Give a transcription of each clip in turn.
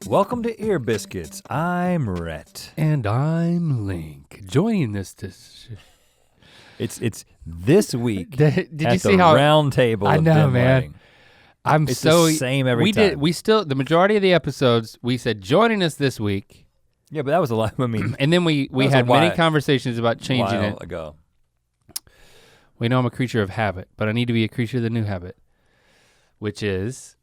Welcome to Ear Biscuits. I'm Rhett. And I'm Link. Joining this It's this week. Did at you see the how round table? I of know, dim man. lighting. I'm It's so the same every time. We still the majority of the episodes we said joining us this week. Yeah, but that was a lot. I mean, And then we was had a many while- conversations about changing while it. ago. We know I'm a creature of habit, but I need to be a creature of the new habit, which is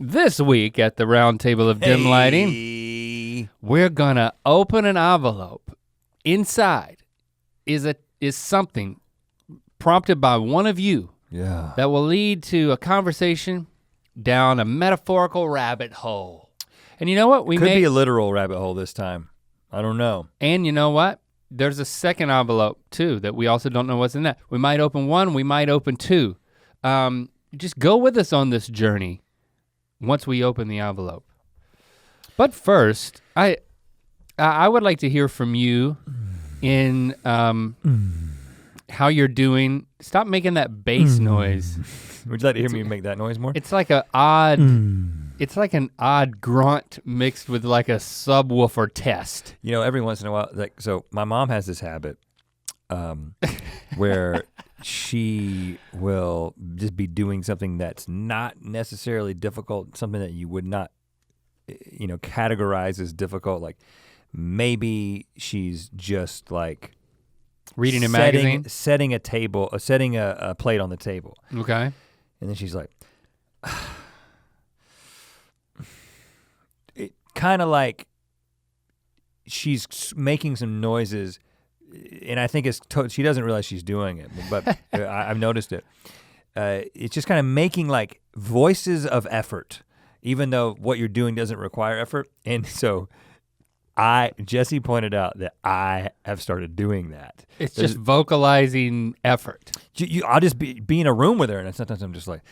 this week at the round table of dim lighting. We're gonna open an envelope. Inside is something prompted by one of you Yeah. that will lead to a conversation down a metaphorical rabbit hole. And you know what? Could be a literal rabbit hole this time. I don't know. And you know what? There's a second envelope too that we also don't know what's in that. We might open one, we might open two. Just go with us on this journey once we open the envelope. But first, I would like to hear from you in how you're doing. Stop making that bass noise. Would you like to hear me make that noise more? It's like it's like an odd grunt mixed with like a subwoofer test. You know, every once in a while, like, so my mom has this habit where she will just be doing something that's not necessarily difficult, something that you would not, categorize as difficult. Like maybe she's just like Reading a magazine? setting a table, setting a plate on the table. Okay. And then she's like, it kind of like she's making some noises, and I think she doesn't realize she's doing it, but I've noticed it. It's just kind of making like voices of effort, even though what you're doing doesn't require effort. And so Jesse pointed out that I have started doing that. It's just vocalizing effort. I'll just be in a room with her, and sometimes I'm just like,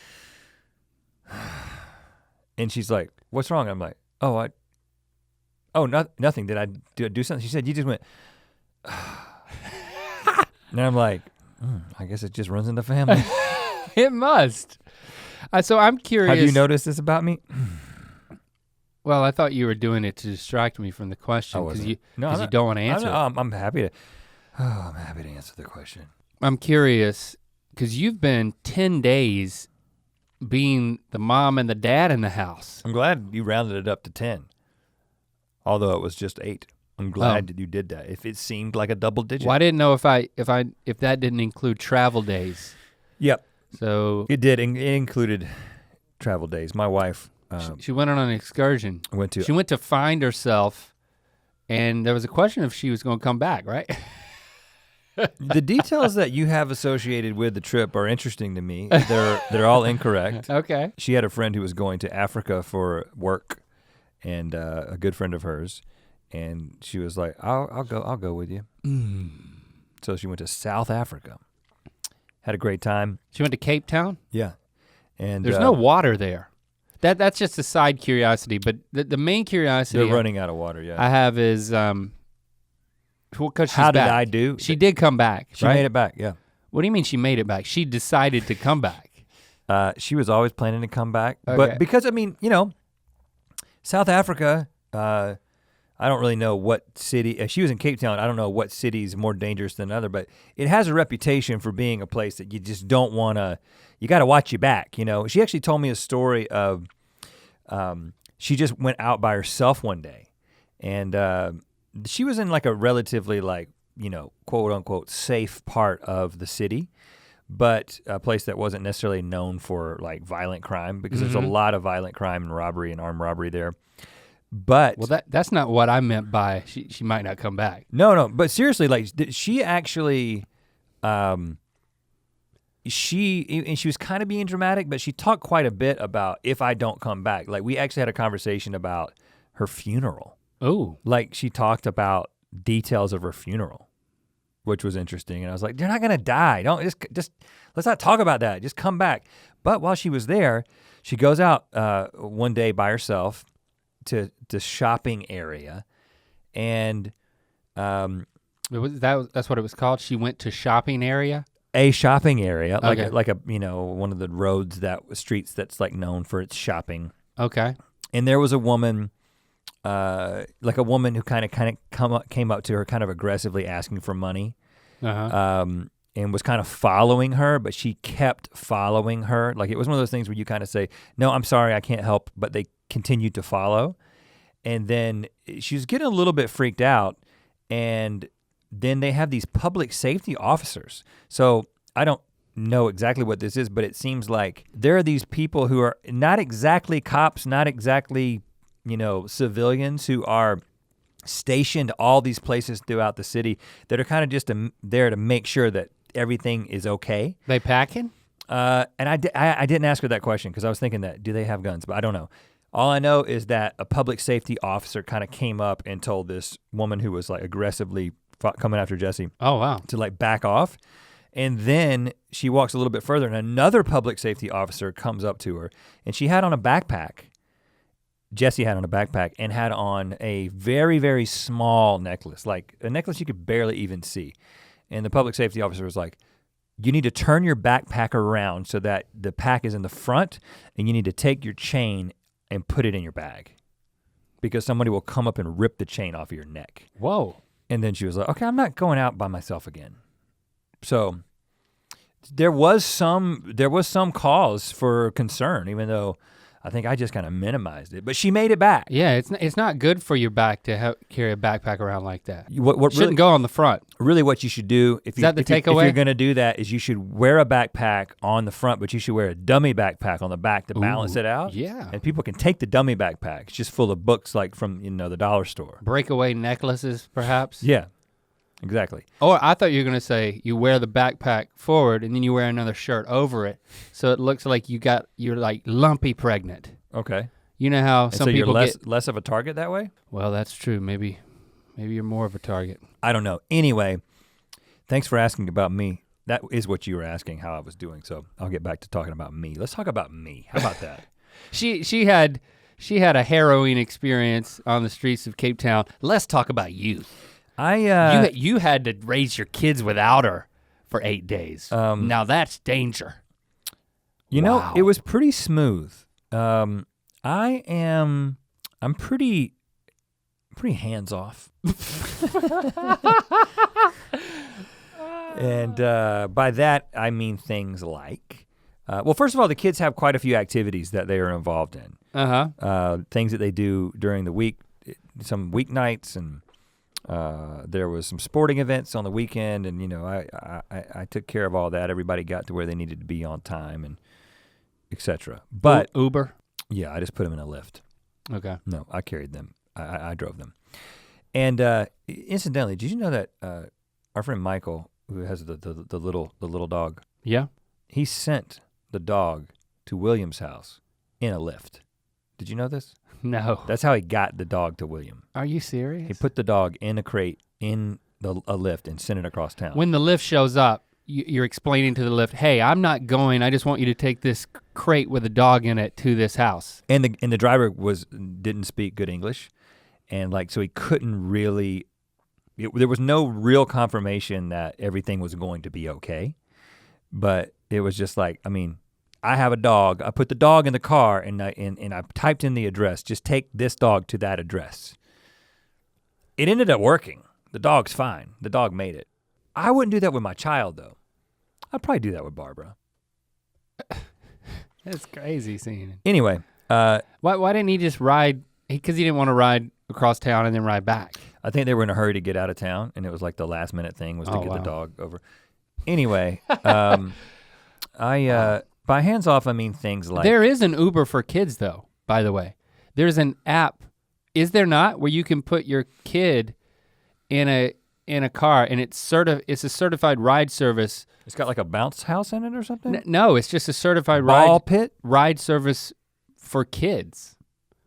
and she's like, "What's wrong?" I'm like, "Oh, nothing. Did I do something?" She said, "You just went." And I'm like, I guess it just runs in the family. It must. So I'm curious. Have you noticed this about me? Well, I thought you were doing it to distract me from the question because you don't want to answer. I'm happy to. I'm happy to answer the question. I'm curious because you've been 10 days being the mom and the dad in the house. I'm glad you rounded it up to 10, although it was just 8. I'm glad that you did that. If it seemed like a double digit. Well, I didn't know if that didn't include travel days. Yep. So it did. It included travel days. My wife. She went on an excursion. She went to find herself, and there was a question if she was going to come back, right? The details that you have associated with the trip are interesting to me. They're all incorrect. Okay. She had a friend who was going to Africa for work, and a good friend of hers, and she was like, "I'll go with you." So she went to South Africa. Had a great time. She went to Cape Town? Yeah. And there's no water there. That's just a side curiosity, but the main curiosity they're running out of water, yeah. I have is because she's How did back. I do? She did come back. She right? made it back, yeah. What do you mean she made it back? She decided to come back. She was always planning to come back, okay. But because South Africa. I don't really know what city. She was in Cape Town. I don't know what city's more dangerous than another, but it has a reputation for being a place that you just don't want to. You got to watch your back. She actually told me a story of. She just went out by herself one day, and she was in like a relatively quote unquote safe part of the city, but a place that wasn't necessarily known for like violent crime because there's a lot of violent crime and robbery and armed robbery there. But that's not what I meant by she might not come back. No, but seriously, like she actually, she was kind of being dramatic, but she talked quite a bit about if I don't come back. Like we actually had a conversation about her funeral. Oh. Like she talked about details of her funeral, which was interesting. And I was like, "You're not gonna die. Don't just let's not talk about that. Just come back." But while she was there, she goes out one day by herself to the shopping area, and that's what it was called. She went to shopping area. a shopping area, Okay. like a one of the roads streets that's like known for its shopping. Okay. And there was a woman, like a woman who kind of came up to her kind of aggressively asking for money. And was kind of following her, but she kept following her. Like it was one of those things where you kind of say, no, I'm sorry, I can't help, but they continued to follow. And then she was getting a little bit freaked out, and then they have these public safety officers. So I don't know exactly what this is, but it seems like there are these people who are not exactly cops, not exactly, civilians who are stationed all these places throughout the city that are kind of just there to make sure that everything is okay. They packing? And I didn't ask her that question because I was thinking that, do they have guns? But I don't know. All I know is that a public safety officer kind of came up and told this woman who was like aggressively coming after Jesse. Oh, wow. To like back off. And then she walks a little bit further and another public safety officer comes up to her and she had on a backpack. Jesse had on a backpack and had on a very, very small necklace, like a necklace you could barely even see. And the public safety officer was like, you need to turn your backpack around so that the pack is in the front and you need to take your chain and put it in your bag because somebody will come up and rip the chain off of your neck. Whoa. And then she was like, okay, I'm not going out by myself again. So there was some cause for concern, even though I think I just kind of minimized it, but she made it back. Yeah, it's not good for your back to carry a backpack around like that. What shouldn't really, go on the front. Really what you should do if you're gonna do that is you should wear a backpack on the front, but you should wear a dummy backpack on the back to balance it out. Yeah. And people can take the dummy backpack. It's just full of books like from the dollar store. Breakaway necklaces, perhaps? Yeah, exactly. Or I thought you were gonna say you wear the backpack forward and then you wear another shirt over it so it looks like you're like lumpy pregnant. Okay. You know how some people you're less of a target that way? Well, that's true. Maybe you're more of a target. I don't know. Anyway, thanks for asking about me. That is what you were asking, how I was doing. So I'll get back to talking about me. Let's talk about me. How about that? She had a harrowing experience on the streets of Cape Town. Let's talk about you. You had to raise your kids without her for 8 days. Now that's danger. Wow. It was pretty smooth. I'm pretty hands off. And by that I mean things like, well, first of all, the kids have quite a few activities that they are involved in. Things that they do during the week, some weeknights, and there was some sporting events on the weekend, and I took care of all that. Everybody got to where they needed to be on time and etc. But Uber? Yeah, I just put them in a Lyft. Okay. No, I carried them. I drove them. And incidentally, did you know that our friend Michael, who has the little dog, yeah, he sent the dog to William's house in a Lyft. Did you know this? No. That's how he got the dog to William. Are you serious? He put the dog in a crate in a Lyft and sent it across town. When the Lyft shows up, you're explaining to the Lyft, hey, I'm not going, I just want you to take this crate with a dog in it to this house. And the driver didn't speak good English, and so he couldn't really, there was no real confirmation that everything was going to be okay, but it was just like, I have a dog, I put the dog in the car and I typed in the address, just take this dog to that address. It ended up working. The dog's fine, the dog made it. I wouldn't do that with my child though. I'd probably do that with Barbara. That's crazy seeing it. Anyway. Why didn't he just ride, because he didn't want to ride across town and then ride back? I think they were in a hurry to get out of town, and it was like the last minute thing was to get the dog over. Anyway, by hands off, I mean things like. There is an Uber for kids though, by the way. There's an app, is there not, where you can put your kid in a car and it's a certified ride service. It's got like a bounce house in it or something? No, it's just a certified ball pit ride service for kids,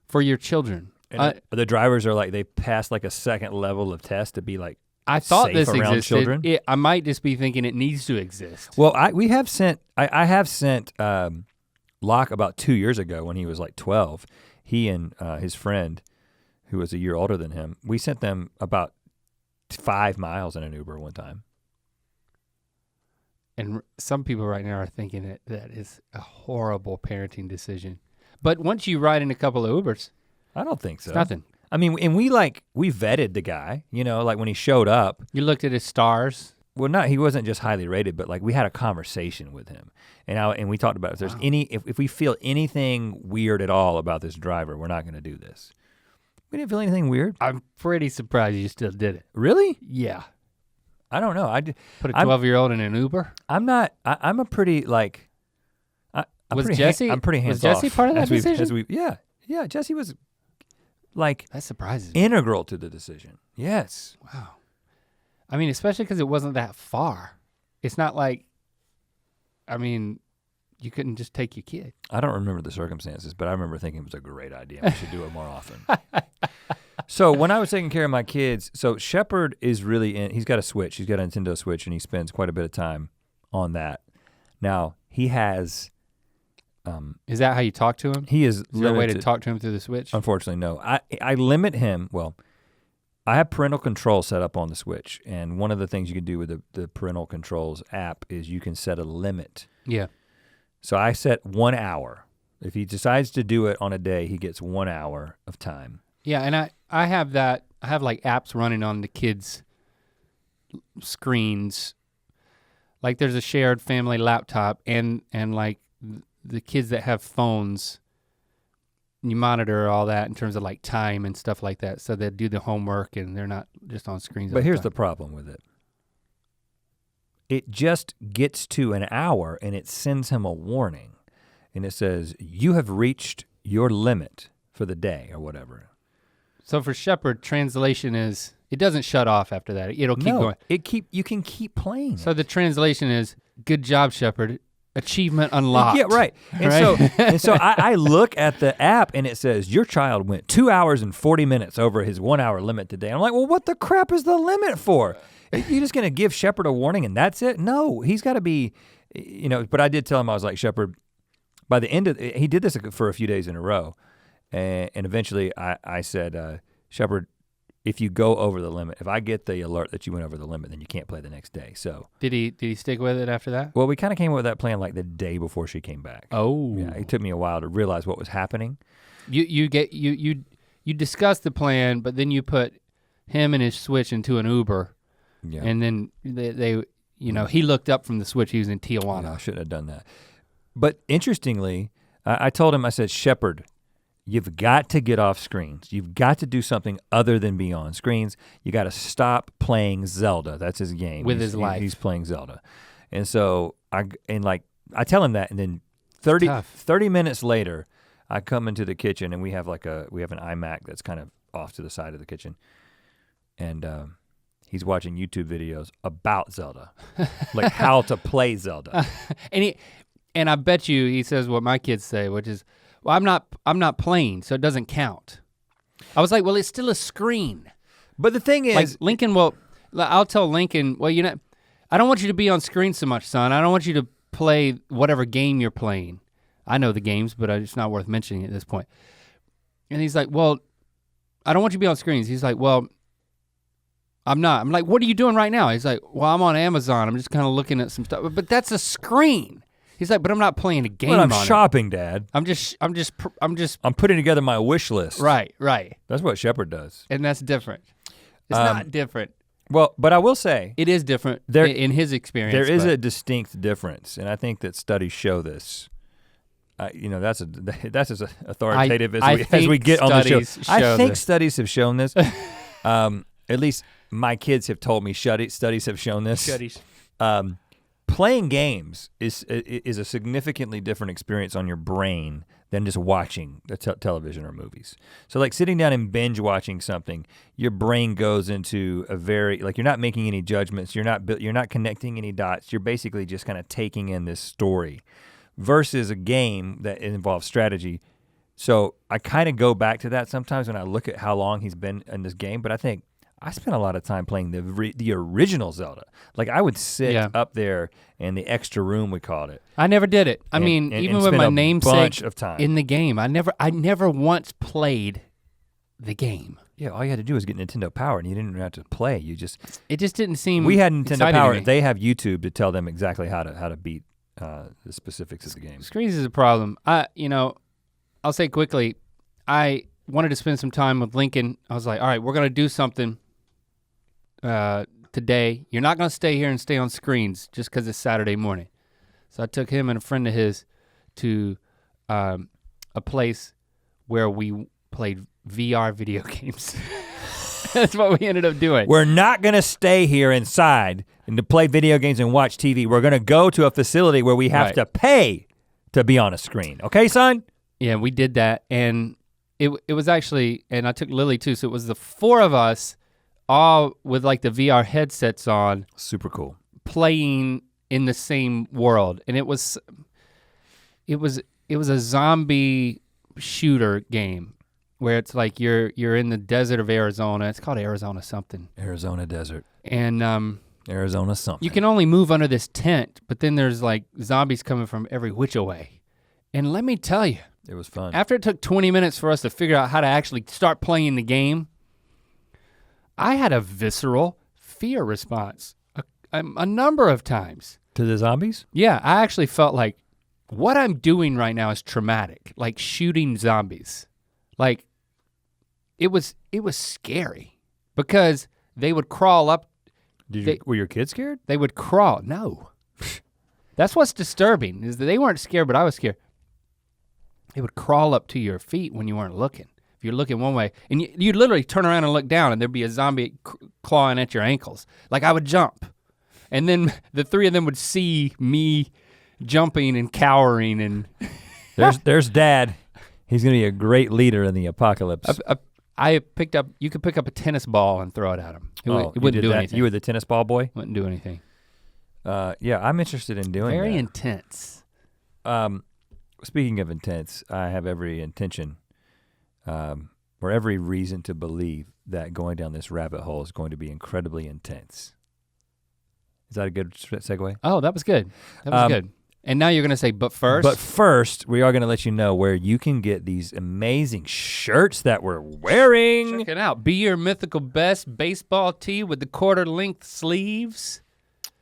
for your children. The drivers are like, they pass like a second level of test to be like I thought safe this around existed. Children. I might just be thinking it needs to exist. Well, I have sent Locke about 2 years ago when he was like 12. He and his friend, who was a year older than him, we sent them about 5 miles in an Uber one time. And some people right now are thinking that is a horrible parenting decision. But once you ride in a couple of Ubers, I don't think so. it's nothing. I mean, and we vetted the guy, you know, like when he showed up. You looked at his stars. Well, he wasn't just highly rated, but like we had a conversation with him. And we talked about if there's if we feel anything weird at all about this driver, we're not gonna do this. We didn't feel anything weird. I'm pretty surprised you still did it. Really? Yeah. I don't know. Put a 12-year-old in an Uber? I'm a pretty like, I'm Was pretty Jesse? I'm pretty hands Was Jesse off part of that decision? Yeah, Jesse was like That surprises me. integral to the decision. Yes. Wow. I mean, especially because it wasn't that far. It's not like, I mean, you couldn't just take your kid. I don't remember the circumstances, but I remember thinking it was a great idea. We should do it more often. So when I was taking care of my kids, so Shepard is really he's got a Switch, he's got a Nintendo Switch, and he spends quite a bit of time on that. Now, he has... Is that how you talk to him? He is Is there a way to talk to him through the Switch? Unfortunately, no. I limit him, well, I have parental control set up on the Switch, and one of the things you can do with the parental controls app is you can set a limit. Yeah. So I set 1 hour. If he decides to do it on a day, he gets 1 hour of time. Yeah, and I have that, I have like apps running on the kids' screens. Like there's a shared family laptop and like the kids that have phones, you monitor all that in terms of like time and stuff like that, so they do the homework and they're not just on screens. But here's the problem with it. It just gets to an hour and it sends him a warning. And it says, you have reached your limit for the day or whatever. So for Shepard, translation is, it doesn't shut off after that. It'll keep going. You can keep playing. So the translation is, good job, Shepard. Achievement unlocked. Yeah, right. And so I look at the app and it says, your child went 2 hours and 40 minutes over his 1 hour limit today. I'm like, well, what the crap is the limit for? You just gonna give Shepard a warning and that's it? No, he's gotta be, you know, but I did tell him, I was like, Shepard, by the end of, he did this for a few days in a row. And eventually I said, Shepard, if you go over the limit, if I get the alert that you went over the limit, then you can't play the next day. So did he stick with it after that? Well, we kind of came up with that plan like the day before she came back. Oh. Yeah, it took me a while to realize what was happening. You discussed the plan, but then you put him and his Switch into an Uber. Yeah. And then they you know, he looked up from the Switch, he was in Tijuana. No, I shouldn't have done that. But interestingly, I told him, I said, Shepard, you've got to get off screens. You've got to do something other than be on screens. You got to stop playing Zelda. That's his game. With his life. He's playing Zelda. And so I tell him that, and then 30 minutes later, I come into the kitchen and we have an iMac that's kind of off to the side of the kitchen. And he's watching YouTube videos about Zelda, like how to play Zelda. And I bet you he says what my kids say, which is, well, I'm not playing, so it doesn't count. I was like, well, it's still a screen. But the thing is, like Lincoln I'll tell Lincoln, well, I don't want you to be on screen so much, son. I don't want you to play whatever game you're playing. I know the games, but it's not worth mentioning at this point. And he's like, well, I don't want you to be on screens. He's like, well, I'm not. I'm like, what are you doing right now? He's like, well, I'm on Amazon. I'm just kind of looking at some stuff. But that's a screen. He's like, but I'm not playing a game. Well, I'm on shopping, it. Dad. I'm putting together my wish list. Right. That's what Shepard does. And that's different. It's not different. Well, but I will say. It is different in his experience. There is a distinct difference, and I think that studies show this. That's as authoritative as we get on the show. I think studies have shown this. At least my kids have told me studies have shown this. Studies. Playing games is a significantly different experience on your brain than just watching the television or movies. So like sitting down and binge watching something, your brain goes into a very, like you're not making any judgments, you're not connecting any dots, you're basically just kind of taking in this story versus a game that involves strategy. So I kind of go back to that sometimes when I look at how long he's been in this game, but I think I spent a lot of time playing the original Zelda. Like I would sit up there in the extra room, we called it. I never did it. I mean, even with my namesake of time in the game, I never once played the game. Yeah, all you had to do was get Nintendo Power and you didn't even have to play. It just didn't seem We had Nintendo exciting to Power. me. They have YouTube to tell them exactly how to beat the specifics of the game. Screens is a problem. I'll say quickly, I wanted to spend some time with Lincoln. I was like, all right, we're gonna do something today. You're not gonna stay here and stay on screens just because it's Saturday morning. So I took him and a friend of his to a place where we played VR video games. That's what we ended up doing. We're not gonna stay here inside and to play video games and watch TV. We're gonna go to a facility where we have to pay to be on a screen. Okay, son? Yeah, we did that, and it was actually, and I took Lily too, so it was the four of us all with like the VR headsets on. Super cool. Playing in the same world, and it was a zombie shooter game where it's like you're in the desert of Arizona. It's called Arizona something. Arizona desert. And Arizona something. you can only move under this tent, but then there's like zombies coming from every which way. And let me tell you, it was fun. after it took 20 minutes for us to figure out how to actually start playing the game, I had a visceral fear response a number of times. To the zombies? Yeah, I actually felt like what I'm doing right now is traumatic, like shooting zombies. Like it was scary because they would crawl up. Were your kids scared? They would crawl, no. That's what's disturbing is that they weren't scared, but I was scared. They would crawl up to your feet when you weren't looking. If you're looking one way, and you'd literally turn around and look down and there'd be a zombie clawing at your ankles. Like I would jump. And then the three of them would see me jumping and cowering and. There's Dad. He's gonna be a great leader in the apocalypse. You could pick up a tennis ball and throw it at him. It you wouldn't did do that? anything. You were the tennis ball boy? Wouldn't do anything. Yeah, I'm interested in doing Very that. intense. Speaking of intense, I have every intention or every reason to believe that going down this rabbit hole is going to be incredibly intense. Is that a good segue? Oh, that was good. That was good. And now you're gonna say, but first? But first, we are gonna let you know where you can get these amazing shirts that we're wearing. Check it out. Be your mythical best baseball tee with the quarter-length sleeves.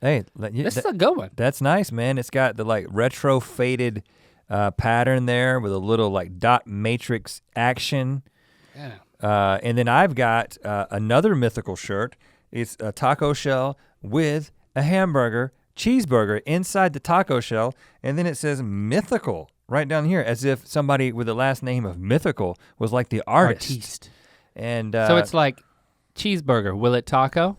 Hey, This is a good one. That's nice, man. It's got the like retro faded pattern there with a little like dot matrix action. Yeah. And then I've got another mythical shirt. It's a taco shell with a hamburger, cheeseburger inside the taco shell, and then it says Mythical right down here, as if somebody with the last name of Mythical was like the artist. And so it's like cheeseburger, will it taco?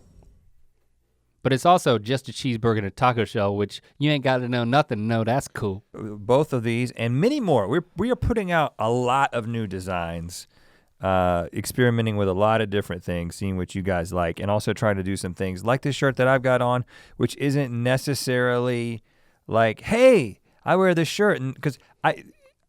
But it's also just a cheeseburger and a taco shell, which you ain't got to know nothing to know that's cool. Both of these and many more. We are putting out a lot of new designs, experimenting with a lot of different things, seeing what you guys like, and also trying to do some things like this shirt that I've got on, which isn't necessarily like, hey, I wear this shirt, and because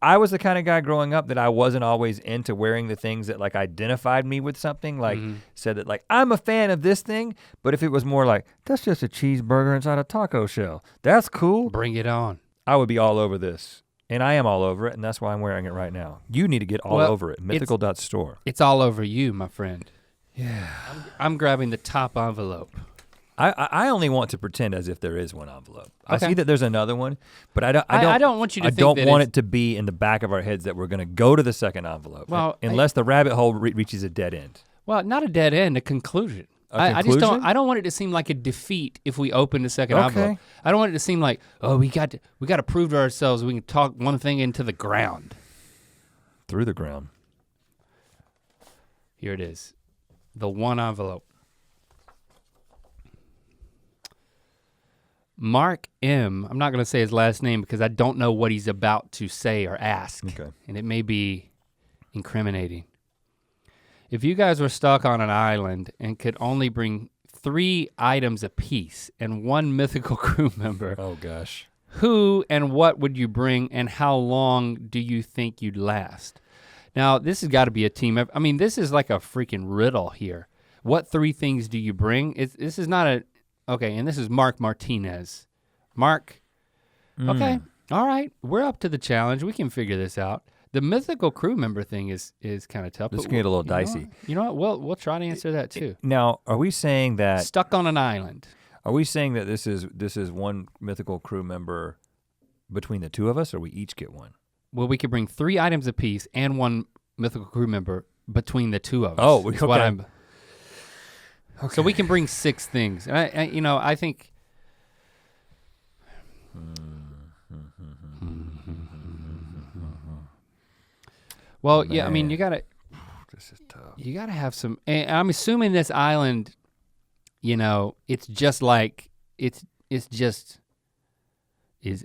I was the kind of guy growing up that I wasn't always into wearing the things that like identified me with something, like said that like, I'm a fan of this thing, but if it was more like, that's just a cheeseburger inside a taco shell, that's cool. Bring it on. I would be all over this. And I am all over it, and that's why I'm wearing it right now. You need to get all over it, mythical.store. It's all over you, my friend. Yeah. I'm grabbing the top envelope. I only want to pretend as if there is one envelope. Okay. I see that there's another one, but I don't want you to I think don't that want it to be in the back of our heads that we're gonna go to the second envelope. Well, unless the rabbit hole reaches a dead end. Well, not a dead end, a conclusion. I just don't want it to seem like a defeat if we open the second envelope. I don't want it to seem like, oh, we got to prove to ourselves we can talk one thing into the ground. Through the ground. Here it is. The one envelope. Mark M. I'm not gonna say his last name because I don't know what he's about to say or ask. Okay. And it may be incriminating. If you guys were stuck on an island and could only bring 3 items apiece and 1 mythical crew member. Oh gosh. Who and what would you bring and how long do you think you'd last? Now this has gotta be a team effort. I mean, this is like a freaking riddle here. What 3 things do you bring? This is not a, okay, and this is Mark Martinez. Mark, okay, all right, we're up to the challenge. We can figure this out. The mythical crew member thing is kind of tough. This can get a little dicey. You know what? We'll try to answer that too. Now, are we saying that Stuck on an island. Are we saying that this is one mythical crew member between the two of us, or we each get one? Well, we could bring 3 items apiece and one mythical crew member between the two of us. Oh, is okay. what I'm. Okay. So we can bring 6 things. And I think. Well, yeah, I mean, you gotta. This is tough. You gotta have some. And I'm assuming this island, it's just like it's just.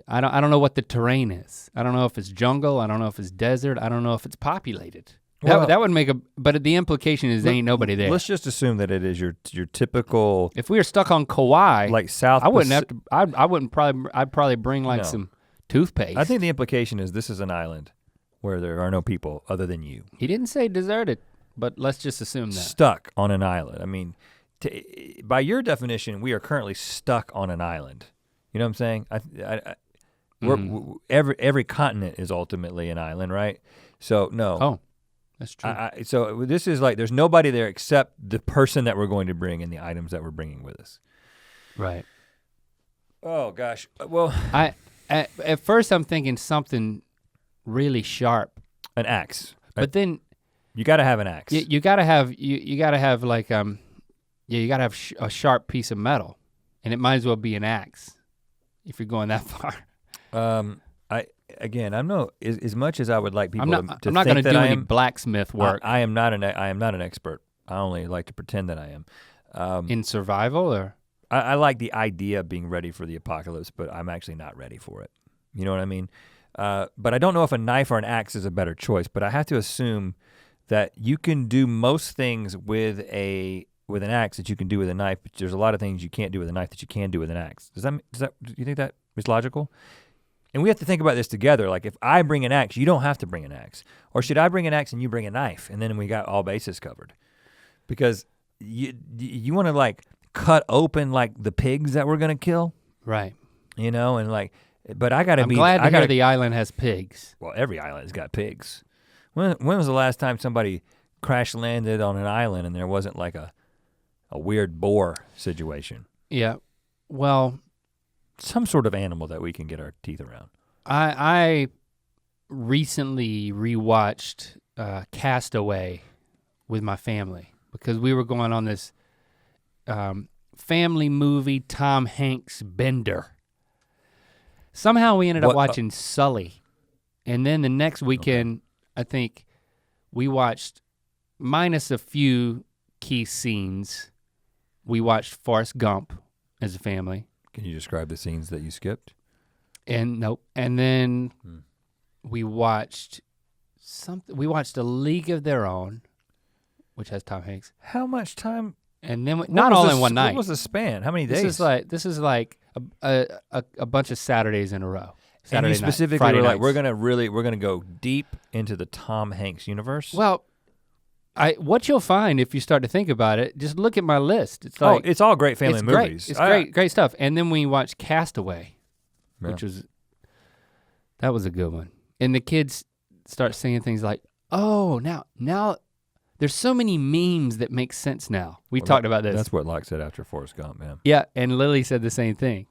I don't know what the terrain is. I don't know if it's jungle. I don't know if it's desert. I don't know if it's populated. Well, that would make but the implication is there ain't nobody there. Let's just assume that it is your typical. If we were stuck on Kauai, like South. I wouldn't have to. I wouldn't probably. I'd probably bring like some toothpaste. I think the implication is this is an island where there are no people other than you. He didn't say deserted, but let's just assume that. Stuck on an island. I mean, by your definition, we are currently stuck on an island. You know what I'm saying? Every continent is ultimately an island, right? So no. Oh, that's true. So this is like there's nobody there except the person that we're going to bring and the items that we're bringing with us. Right. Oh gosh. Well, at first I'm thinking something really sharp. An axe. But then you got to have an axe. You got to have you got to have like you got to have a sharp piece of metal, and it might as well be an axe if you're going that far. I'm no as much as I would like people I'm to not think going to that do I any am, blacksmith work. I am not an expert. I only like to pretend that I am. In survival, or I like the idea of being ready for the apocalypse, but I'm actually not ready for it. You know what I mean? But I don't know if a knife or an axe is a better choice, but I have to assume that you can do most things with an axe that you can do with a knife, but there's a lot of things you can't do with a knife that you can do with an axe. Do you think that is logical? And we have to think about this together. Like if I bring an axe, you don't have to bring an axe. Or should I bring an axe and you bring a knife, and then we got all bases covered? Because you want to like cut open like the pigs that we're gonna kill, right? And like, but I gotta be. I'm glad to hear the island has pigs. Well, every island's got pigs. When was the last time somebody crash landed on an island and there wasn't like a weird boar situation? Yeah, well, some sort of animal that we can get our teeth around. I recently rewatched Castaway with my family because we were going on this family movie Tom Hanks bender. Somehow we ended up watching Sully, and then the next weekend, I think we watched, minus a few key scenes, we watched Forrest Gump as a family. Can you describe the scenes that you skipped? And then we watched something. We watched A League of Their Own, which has Tom Hanks. How much time? And then not all in one night. What was the span? How many days? This is like a bunch of Saturdays in a row. Saturday and you specifically night, Friday were like, nights. we're gonna go deep into the Tom Hanks universe. Well, what you'll find if you start to think about it, just look at my list. It's like it's all great family movies. It's great stuff. And then we watched Castaway, which was a good one. And the kids start singing things like, "Oh, now there's so many memes that make sense now." We've talked about this. That's what Locke said after Forrest Gump, man. Yeah, and Lily said the same thing,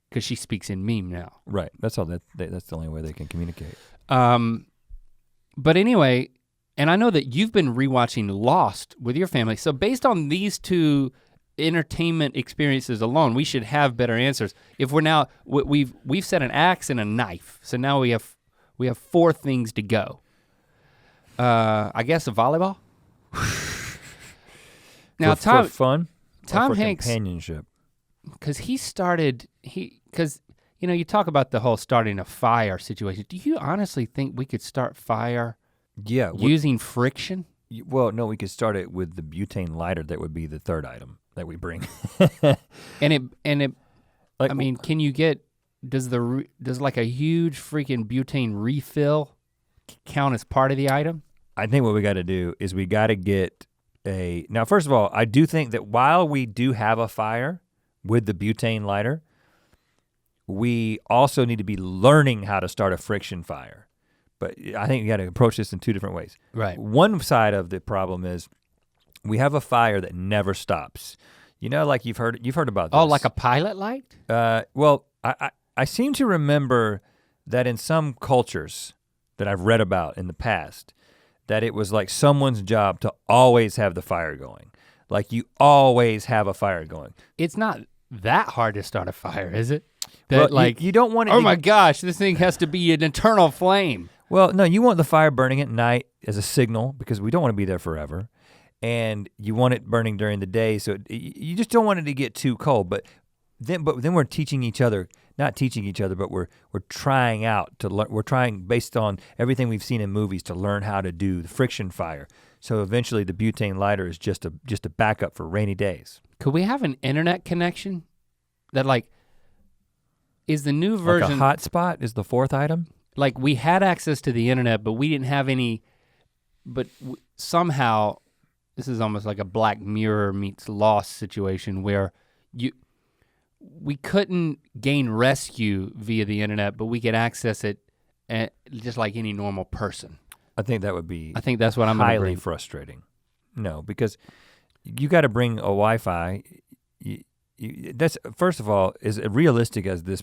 because she speaks in meme now. Right. That's all. That's the only way they can communicate. But anyway. And I know that you've been rewatching Lost with your family. So based on these two entertainment experiences alone, we should have better answers. If we're now, we've set an axe and a knife. So now we have 4 things to go. I guess a volleyball? Now for fun? Tom or for Hanks, companionship? because you talk about the whole starting a fire situation. Do you honestly think we could start fire? Yeah. Using friction? Well, no, we could start it with the butane lighter. That would be the third item that we bring. and it like, I mean, can you get, does like a huge freaking butane refill count as part of the item? I think what we gotta do is we gotta get now first of all, I do think that while we do have a fire with the butane lighter, we also need to be learning how to start a friction fire. But I think you gotta approach this in two different ways. Right. One side of the problem is we have a fire that never stops. You know, like you've heard about this. Oh, like a pilot light? Well, I seem to remember that in some cultures that I've read about in the past, that it was like someone's job to always have the fire going. Like you always have a fire going. It's not that hard to start a fire, is it? That well, you don't want it oh my gosh, this thing has to be an eternal flame. Well, no, you want the fire burning at night as a signal because we don't want to be there forever. And you want it burning during the day, so you just don't want it to get too cold. But then we're teaching each other, not teaching each other, but we're trying out to learn. We're trying based on everything we've seen in movies to learn how to do the friction fire. So eventually, the butane lighter is just a backup for rainy days. Could we have an internet connection that like is the new version? Like a hotspot is the fourth item. Like we had access to the internet, but we didn't have any. But somehow. This is almost like a Black Mirror meets Lost situation where we couldn't gain rescue via the internet, but we could access it just like any normal person. I think that would be. I think that's what I'm gonna highly frustrating. No, because you got to bring a Wi-Fi. That's first of all, as realistic as this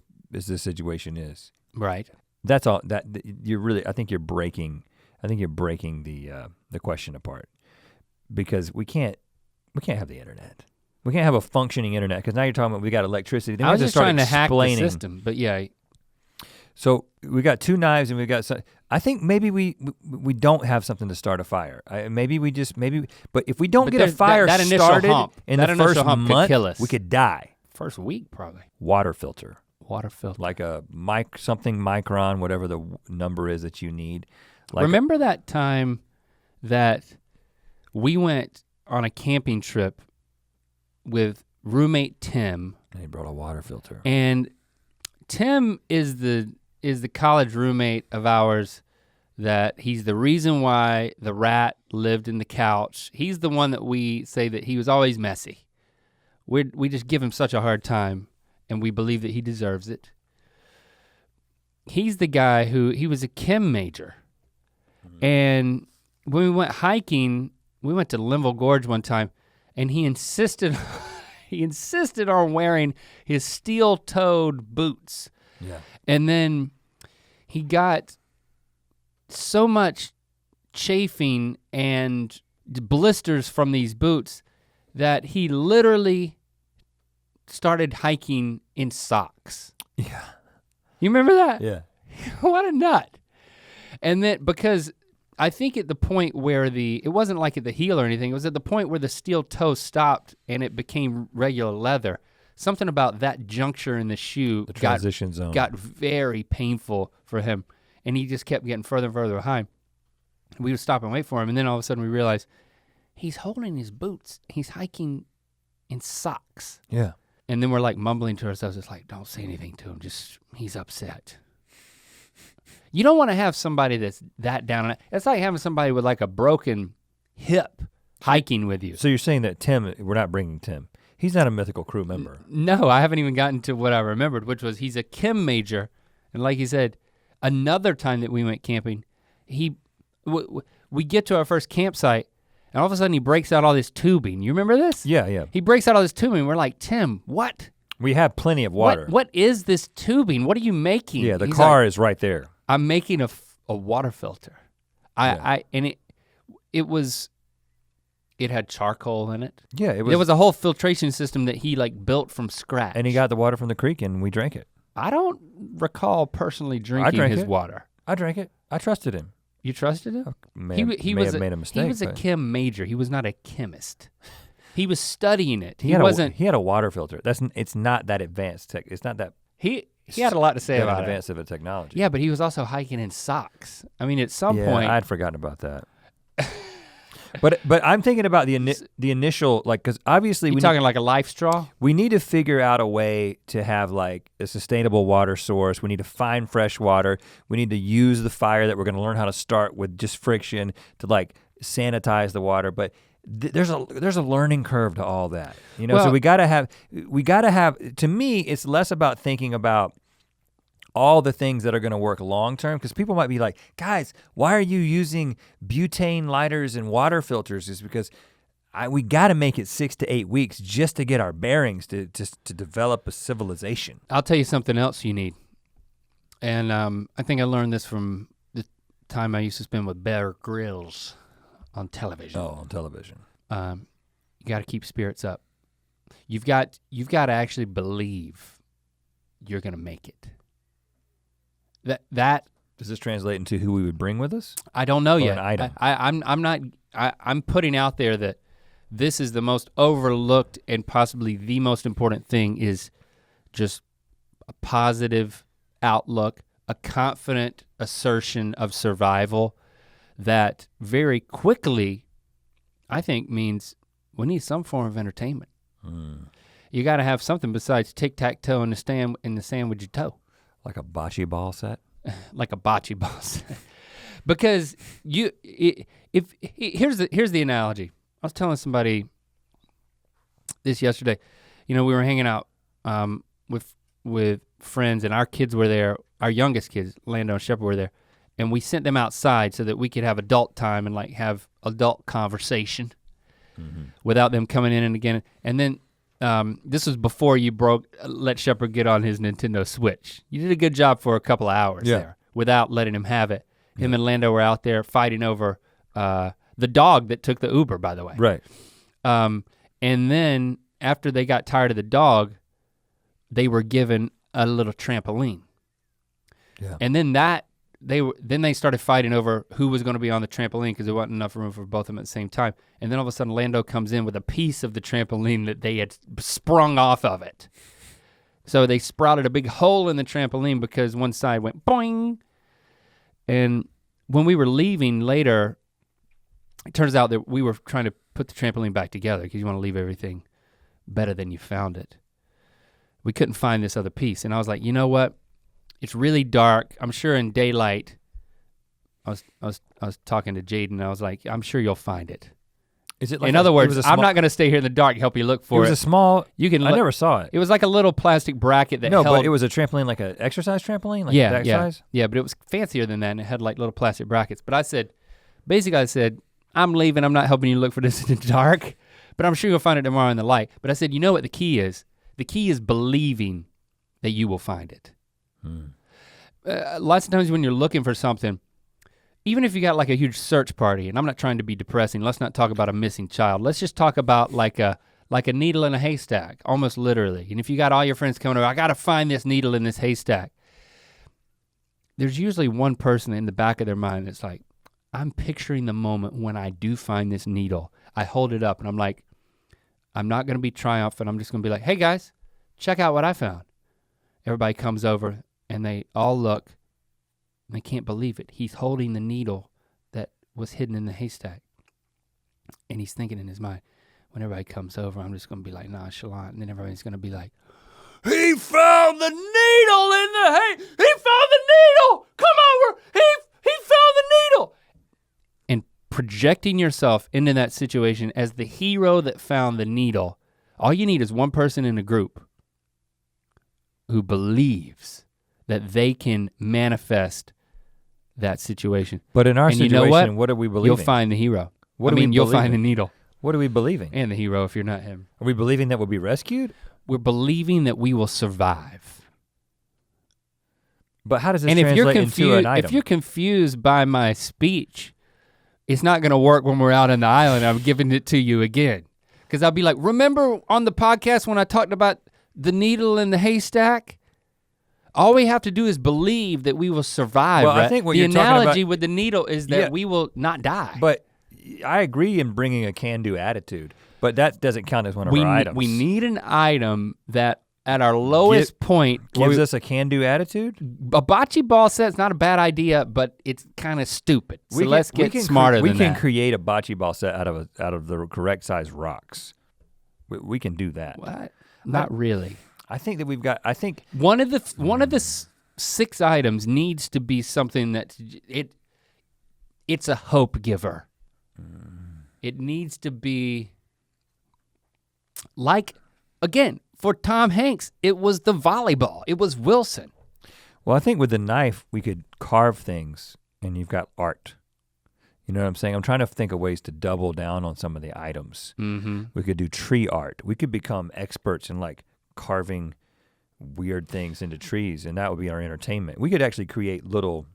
situation is. Right. That's all. That you're really. I think you're breaking the question apart. Because we can't have the internet. We can't have a functioning internet because now you're talking about we got electricity. Then I was just trying to hack the system, but yeah. So we got two knives and we got some, I think maybe we don't have something to start a fire. But if we don't get a fire started in the first month, we could die. First week probably. Water filter. Like a something micron, whatever the number is that you need. Like remember that time that we went on a camping trip with roommate Tim. And he brought a water filter. And Tim is the college roommate of ours that he's the reason why the rat lived in the couch. He's the one that we say that he was always messy. We just give him such a hard time and we believe that he deserves it. He's the guy he was a chem major. And when we went hiking, we went to Linville Gorge one time and he insisted on wearing his steel-toed boots. Yeah. And then he got so much chafing and blisters from these boots that he literally started hiking in socks. Yeah. You remember that? Yeah. What a nut. And then because I think at the point where it wasn't like at the heel or anything, it was at the point where the steel toe stopped and it became regular leather. Something about that juncture in the shoe transition zone got very painful for him. And he just kept getting further and further behind. We would stop and wait for him and then all of a sudden we realized he's holding his boots. He's hiking in socks. Yeah. And then we're like mumbling to ourselves, it's like, don't say anything to him, he's upset. You don't want to have somebody that's that down on it. It's like having somebody with like a broken hip hiking with you. So you're saying that we're not bringing Tim. He's not a Mythical crew member. No, I haven't even gotten to what I remembered, which was he's a chem major. And like he said, another time that we went camping, we get to our first campsite and all of a sudden he breaks out all this tubing. You remember this? Yeah, yeah. He breaks out all this tubing. We're like, Tim, what? We have plenty of water. What is this tubing? What are you making? Yeah, the car is right there. I'm making a water filter. It had charcoal in it. Yeah, it was a whole filtration system that he like built from scratch. And he got the water from the creek and we drank it. I don't recall personally drinking his water. I drank it. I trusted him. You trusted him? He have made a mistake. He was a chem major. He was not a chemist. He was studying it. He had a water filter. It's not that advanced. It's not that. He had a lot to say about it. Advance of a technology. Yeah, but he was also hiking in socks. I mean, at some point. I'd forgotten about that. but I'm thinking about the initial, like, because obviously we're talking like a life straw? We need to figure out a way to have like a sustainable water source. We need to find fresh water. We need to use the fire that we're gonna learn how to start with just friction to like sanitize the water. But there's a learning curve to all that, you know. So we gotta have. To me, it's less about thinking about all the things that are gonna work long-term, because people might be like, guys, why are you using butane lighters and water filters? Is because we gotta make it 6 to 8 weeks just to get our bearings to develop a civilization. I'll tell you something else you need. And I think I learned this from the time I used to spend with Bear Grylls on television. Oh, on television. You gotta keep spirits up. You've got to actually believe you're gonna make it. That Does this translate into who we would bring with us? I don't know yet. An item. I'm putting out there that this is the most overlooked and possibly the most important thing is just a positive outlook, a confident assertion of survival that very quickly, I think, means we need some form of entertainment. You gotta have something besides tic-tac-toe in the sand with your toe. Like a bocce ball set? Like a bocce ball set. Because here's the analogy. I was telling somebody this yesterday. You know, we were hanging out with friends and our kids were there, our youngest kids, Lando and Shepard were there, and we sent them outside so that we could have adult time and like have adult conversation without them coming in and again. And then this was before you let Shepard get on his Nintendo Switch. You did a good job for a couple of hours there without letting him have it. Him and Lando were out there fighting over the dog that took the Uber, by the way. Right. And then after they got tired of the dog, they were given a little trampoline. Yeah. And then they started fighting over who was gonna be on the trampoline because there wasn't enough room for both of them at the same time. And then all of a sudden Lando comes in with a piece of the trampoline that they had sprung off of it. So they sprouted a big hole in the trampoline because one side went boing. And when we were leaving later, it turns out that we were trying to put the trampoline back together because you want to leave everything better than you found it. We couldn't find this other piece. And I was like, you know what? It's really dark. I'm sure in daylight, I was talking to Jaden and I was like, I'm sure you'll find it. Is it like in other words, I'm not gonna stay here in the dark and help you look for it. It was a small, I never saw it. It was like a little plastic bracket that held. No, but it was a trampoline, like an exercise trampoline? Like that size? Yeah, but it was fancier than that and it had like little plastic brackets. But I said, I'm leaving, I'm not helping you look for this in the dark, but I'm sure you'll find it tomorrow in the light. But I said, you know what the key is? The key is believing that you will find it. Lots of times when you're looking for something, even if you got like a huge search party, and I'm not trying to be depressing, let's not talk about a missing child. Let's just talk about like a needle in a haystack, almost literally. And if you got all your friends coming over, I gotta find this needle in this haystack. There's usually one person in the back of their mind that's like, I'm picturing the moment when I do find this needle. I hold it up and I'm like, I'm not gonna be triumphant, I'm just gonna be like, hey guys, check out what I found. Everybody comes over and they all look, and they can't believe it. He's holding the needle that was hidden in the haystack. And he's thinking in his mind, when everybody comes over, I'm just gonna be like nonchalant, and then everybody's gonna be like, he found the needle in the hay, he found the needle, come over, he found the needle. And projecting yourself into that situation as the hero that found the needle, all you need is one person in a group who believes that they can manifest that situation. But in our and situation, you know what are we believing? You'll find the hero. You'll find the needle. What are we believing? And the hero if you're not him. Are we believing that we'll be rescued? We're believing that we will survive. But how does this translate into an item? If you're confused by my speech, it's not gonna work when we're out on the island. I'm giving it to you again. Because I'll be like, remember on the podcast when I talked about the needle in the haystack? All we have to do is believe that we will survive. Well, right? I think what the you're talking about, analogy with the needle is that we will not die. But I agree in bringing a can-do attitude, but that doesn't count as one of our items. We need an item that at our lowest point gives us a can-do attitude. A bocce ball set's not a bad idea, but it's kind of stupid. So let's get smarter than that. We can create a bocce ball set out of the correct size rocks. We can do that. What? Not really. I think that we've got, one of the 6 items needs to be something that it's a hope giver. It needs to be like, again, for Tom Hanks, it was the volleyball. It was Wilson. Well, I think with the knife, we could carve things and you've got art. You know what I'm saying? I'm trying to think of ways to double down on some of the items. Mm-hmm. We could do tree art. We could become experts in like carving weird things into trees, and that would be our entertainment. We could actually create little,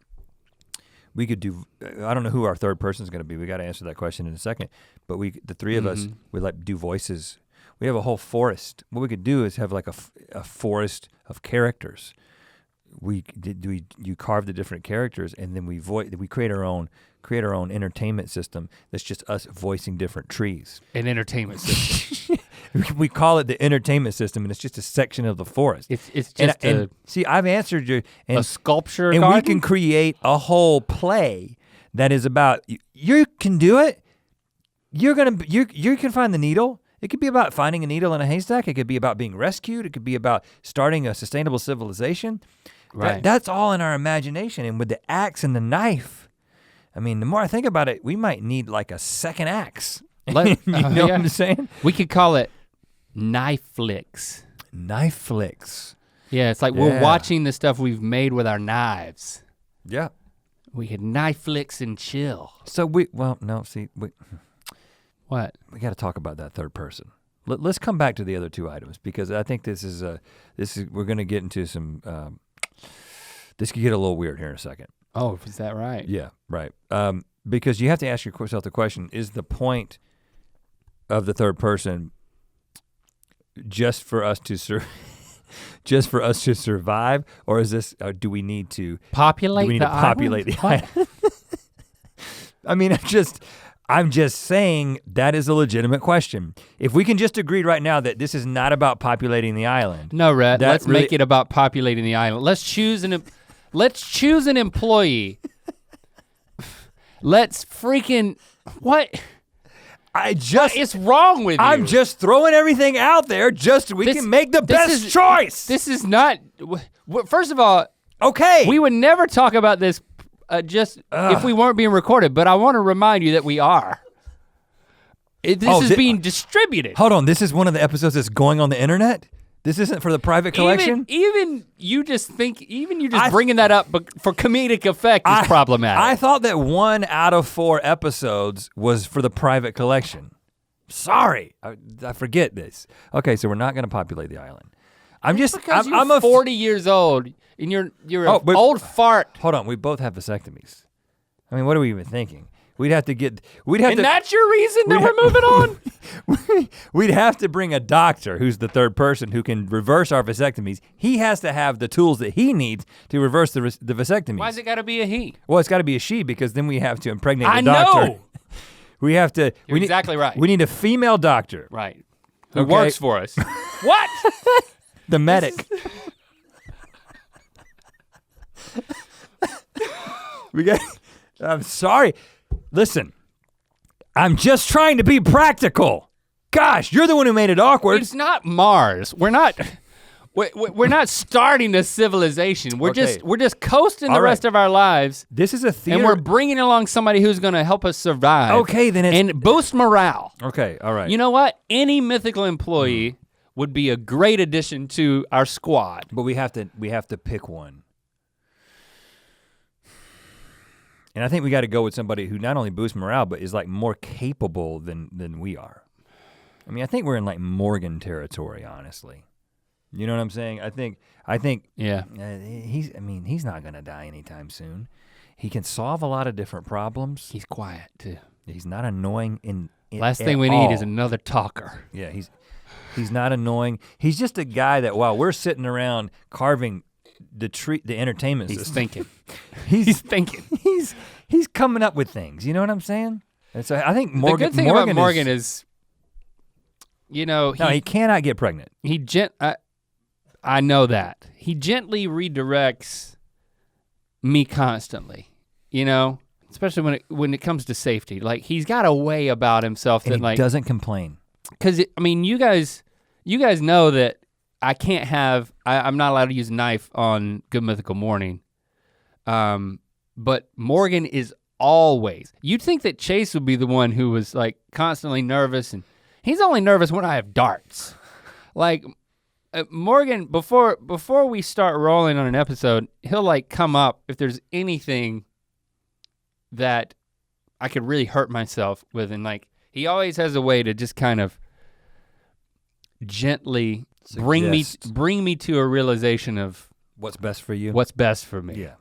we could do, I don't know who our third person is gonna be. We gotta answer that question in a second. But the three of us, we like do voices. We have a whole forest. What we could do is have like a forest of characters. You carve the different characters, and then we create our own entertainment system that's just us voicing different trees. An entertainment system. We call it the entertainment system, and it's just a section of the forest. It's just see, I've answered you. And, a sculpture and garden? we can create a whole play that is about you can do it. You can find the needle. It could be about finding a needle in a haystack. It could be about being rescued. It could be about starting a sustainable civilization. Right. That's all in our imagination. And with the axe and the knife, I mean, the more I think about it, we might need like a second axe. You know what I'm saying? We could call it knife flicks. Knife flicks. Yeah, it's like we're watching the stuff we've made with our knives. Yeah. We could knife flicks and chill. So what? We got to talk about that third person. Let's come back to the other two items, because I think we're gonna get into some, this could get a little weird here in a second. Oh, is that right? Yeah, right. Because you have to ask yourself the question, is the point of the third person just for us to survive, or is this, do we need to populate the island? I mean, I'm just saying that is a legitimate question. If we can just agree right now that this is not about populating the island. No, Rhett, let's make it about populating the island. Let's choose an employee. Let's freaking, what? What is wrong with you? I'm just throwing everything out there just so we can make the best choice. This is not, first of all, okay. We would never talk about this if we weren't being recorded, but I want to remind you that we are. This is being distributed. Hold on, this is one of the episodes that's going on the internet? This isn't for the private collection? Even you just bringing that up for comedic effect is problematic. I thought that 1 out of 4 episodes was for the private collection. Sorry, I forget this. Okay, so we're not gonna populate the island. I'm 40 years old and you're an old fart. Hold on, we both have vasectomies. I mean, what are we even thinking? And that's your reason that we're moving on? We'd have to bring a doctor who's the third person who can reverse our vasectomies. He has to have the tools that he needs to reverse the vasectomies. Why's it gotta be a he? Well, it's gotta be a she, because then we have to impregnate the I doctor. know. We have to. You're exactly right. We need a female doctor. Right. Who works for us. What? The medic. I'm sorry. Listen, I'm just trying to be practical. Gosh, you're the one who made it awkward. It's not Mars. We're not starting a civilization. We're just coasting the rest of our lives. This is a theater. And we're bringing along somebody who's gonna help us survive. Okay, then and boost morale. Okay, all right. You know what? Any mythical employee would be a great addition to our squad. But we have to pick one. And I think we got to go with somebody who not only boosts morale, but is like more capable than we are. I mean, I think we're in like Morgan territory, honestly. You know what I'm saying? I think. Yeah. He's not gonna die anytime soon. He can solve a lot of different problems. He's quiet too. He's not annoying Last thing we need is another talker. Yeah, he's not annoying. He's just a guy that while we're sitting around carving the entertainment system. He's thinking. He's coming up with things. You know what I'm saying? And so I think Morgan. The good thing about Morgan is, he cannot get pregnant. I know that. He gently redirects me constantly, especially when it comes to safety. Like he's got a way about himself and he doesn't complain. Cause you guys know that I can't have, I'm not allowed to use a knife on Good Mythical Morning. But Morgan is always, you'd think that Chase would be the one who was like constantly nervous, and he's only nervous when I have darts. Like Morgan, before we start rolling on an episode, he'll like come up if there's anything that I could really hurt myself with, and like he always has a way to just kind of gently bring me to a realization of what's best for you. What's best for me. Yeah,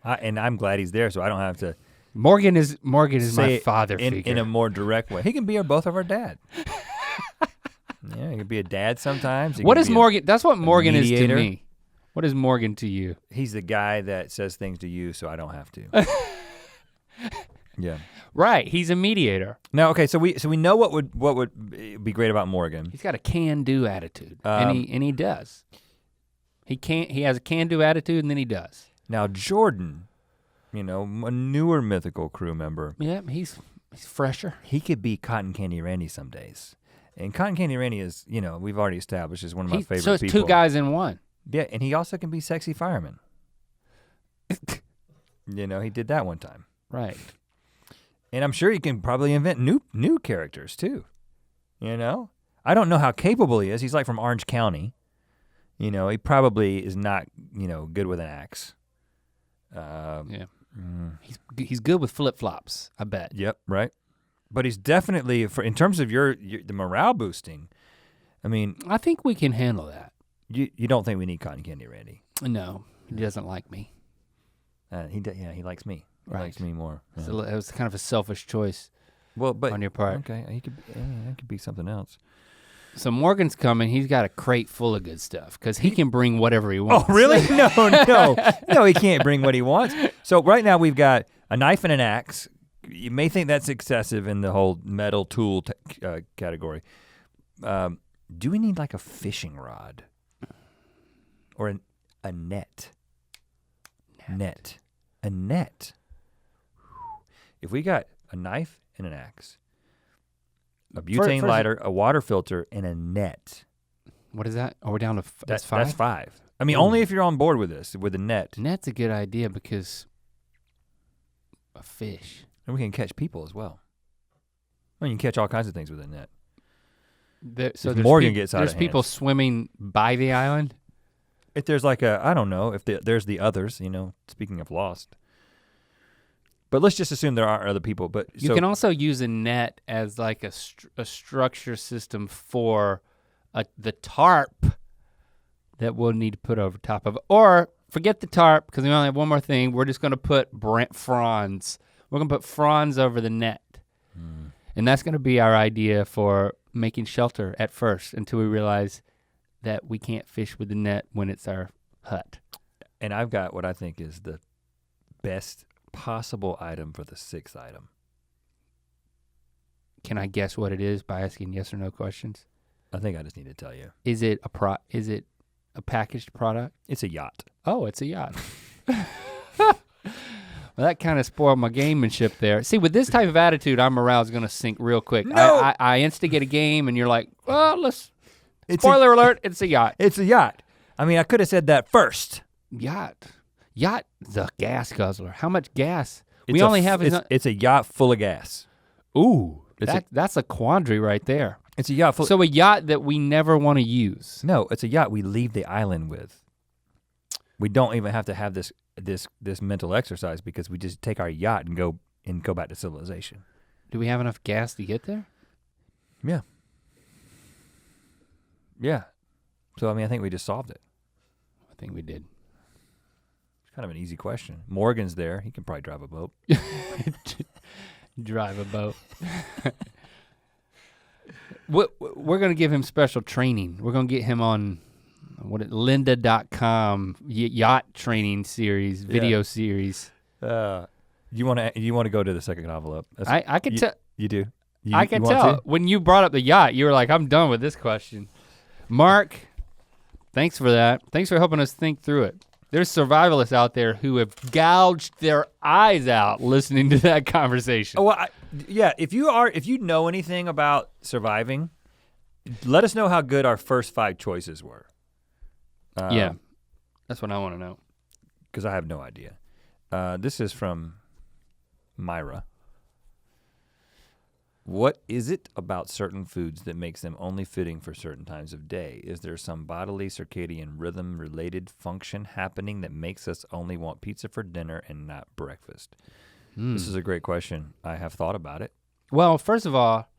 and I'm glad he's there, so I don't have to. Morgan is my father figure in a more direct way. He can be both of our dad. Yeah, he can be a dad sometimes. What is Morgan? That's what Morgan is to me. What is Morgan to you? He's the guy that says things to you so I don't have to. Yeah. Right, he's a mediator. Now, okay, so we know what would be great about Morgan. He's got a can-do attitude, and he does. He has a can-do attitude, and then he does. Now Jordan, a newer Mythical crew member. Yeah, he's fresher. He could be Cotton Candy Randy some days. And Cotton Candy Randy is, we've already established, is one of my favorite people. So it's two guys in one. Yeah, and he also can be Sexy Fireman. He did that one time. Right. And I'm sure he can probably invent new characters too. I don't know how capable he is. He's like from Orange County. He probably is not, good with an axe. Yeah. He's good with flip-flops, I bet. Yep, right. But he's definitely, in terms of the morale boosting, I think we can handle that. You don't think we need Cotton Candy Randy? No, he doesn't like me. He likes me. He Right. likes me more. Yeah. So it was kind of a selfish choice but on your part. Okay, that could be something else. So Morgan's coming, he's got a crate full of good stuff, because he can bring whatever he wants. Oh, really? No, he can't bring what he wants. So right now we've got a knife and an axe. You may think that's excessive in the whole metal tool category. Do we need like a fishing rod? Or a net? Net. A net. If we got a knife and an axe, a butane lighter, a water filter, and a net. What is that? Are we down to that's 5? That's 5. Only if you're on board with this, with a net. Net's a good idea because a fish. And we can catch people as well. You can catch all kinds of things with a net. So if Morgan gets out of There's people swimming by the island? If there's like I don't know, if there's the others, speaking of Lost. But let's just assume there are other people. But you can also use a net as like a structure system for the tarp that we'll need to put over top of it. Or forget the tarp, because we only have one more thing. We're just gonna put fronds. We're gonna put fronds over the net. And that's gonna be our idea for making shelter at first, until we realize that we can't fish with the net when it's our hut. And I've got what I think is the best possible item for the 6th item. Can I guess what it is by asking yes or no questions? I think I just need to tell you. Is it a packaged product? It's a yacht. Oh, it's a yacht. Well, that kind of spoiled my gamemanship there. See, with this type of attitude, our morale's gonna sink real quick. No! I instigate a game and you're like, well, spoiler alert, it's a yacht. It's a yacht. I could have said that first. Yacht, the gas guzzler. How much gas? We only have it's a yacht full of gas. Ooh, that's a quandary right there. It's a yacht full. So a yacht that we never want to use. No, it's a yacht we leave the island with. We don't even have to have this mental exercise, because we just take our yacht and go back to civilization. Do we have enough gas to get there? Yeah. Yeah. So I think we just solved it. I think we did. It's kind of an easy question. Morgan's there. He can probably drive a boat. Drive a boat. We're gonna give him special training. We're gonna get him on lynda.com yacht training series, video series. You want to go to the second envelope? I can tell. You do. I can tell. When you brought up the yacht, you were like, I'm done with this question. Mark, thanks for that. Thanks for helping us think through it. There's survivalists out there who have gouged their eyes out listening to that conversation. Oh, well, yeah, if you know anything about surviving, let us know how good our first 5 choices were. Yeah, that's what I want to know. Because I have no idea. This is from Myra. What is it about certain foods that makes them only fitting for certain times of day? Is there some bodily circadian rhythm related function happening that makes us only want pizza for dinner and not breakfast? This is a great question. I have thought about it. Well, first of all,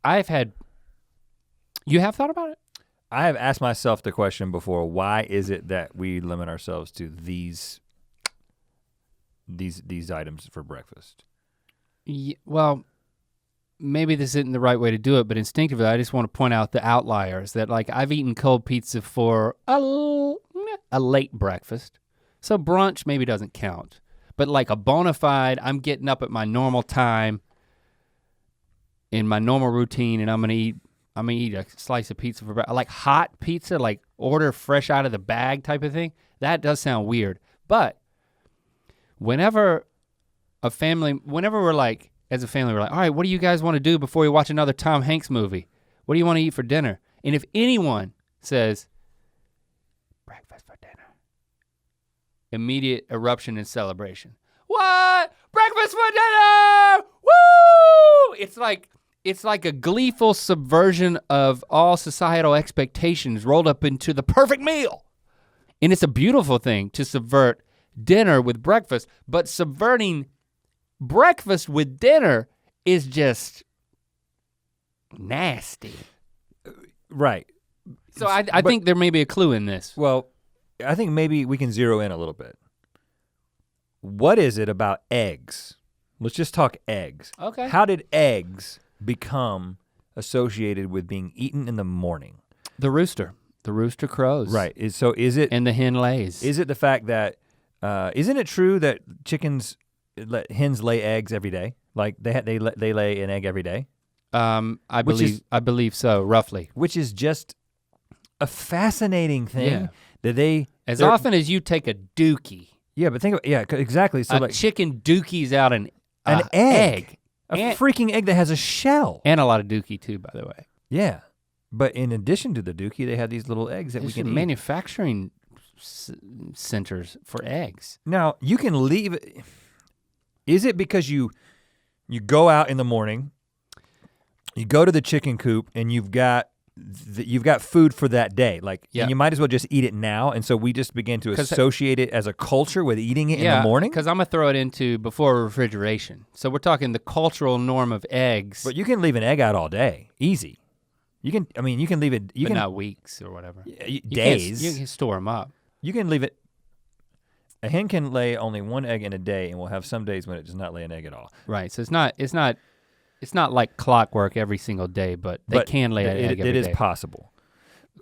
you have thought about it? I have asked myself the question before, why is it that we limit ourselves to these items for breakfast? Well, maybe this isn't the right way to do it, but instinctively I just want to point out the outliers that like I've eaten cold pizza for a late breakfast. So brunch maybe doesn't count. But like a bona fide, I'm getting up at my normal time in my normal routine and I'm gonna eat a slice of pizza for breakfast. Like hot pizza, like order fresh out of the bag type of thing. That does sound weird. But whenever we're like, as a family, we're like, all right, what do you guys want to do before we watch another Tom Hanks movie? What do you want to eat for dinner? And if anyone says, breakfast for dinner, immediate eruption and celebration. What? Breakfast for dinner! Woo! It's like a gleeful subversion of all societal expectations rolled up into the perfect meal. And it's a beautiful thing to subvert dinner with breakfast, but subverting breakfast with dinner is just nasty. Right. So I think there may be a clue in this. Well, I think maybe we can zero in a little bit. What is it about eggs? Let's just talk eggs. Okay. How did eggs become associated with being eaten in the morning? The rooster crows. Right, is it? And the hen lays. Is it the fact that, isn't it true that hens lay eggs every day? Like they lay an egg every day? I believe so, roughly. Which is just a fascinating thing that as often as you take a dookie. Yeah, but think of, exactly. So like chicken dookies out an egg. A freaking egg that has a shell. And a lot of dookie too, by the way. Yeah, but in addition to the dookie, they have these little eggs that we can eat. Manufacturing centers for eggs. Now, you can leave it. Is it because you go out in the morning, you go to the chicken coop and you've got food for that day, like and you might as well just eat it now, and so we just begin to associate it as a culture with eating it in the morning? Because I'm gonna throw it into before refrigeration. So we're talking the cultural norm of eggs. But you can leave an egg out all day, easy. You can leave it. But not weeks or whatever. Days. You can store them up. You can leave it. A hen can lay only one egg in a day, and we'll have some days when it does not lay an egg at all. Right. So it's not like clockwork every single day, but they can lay an egg every day. It is possible.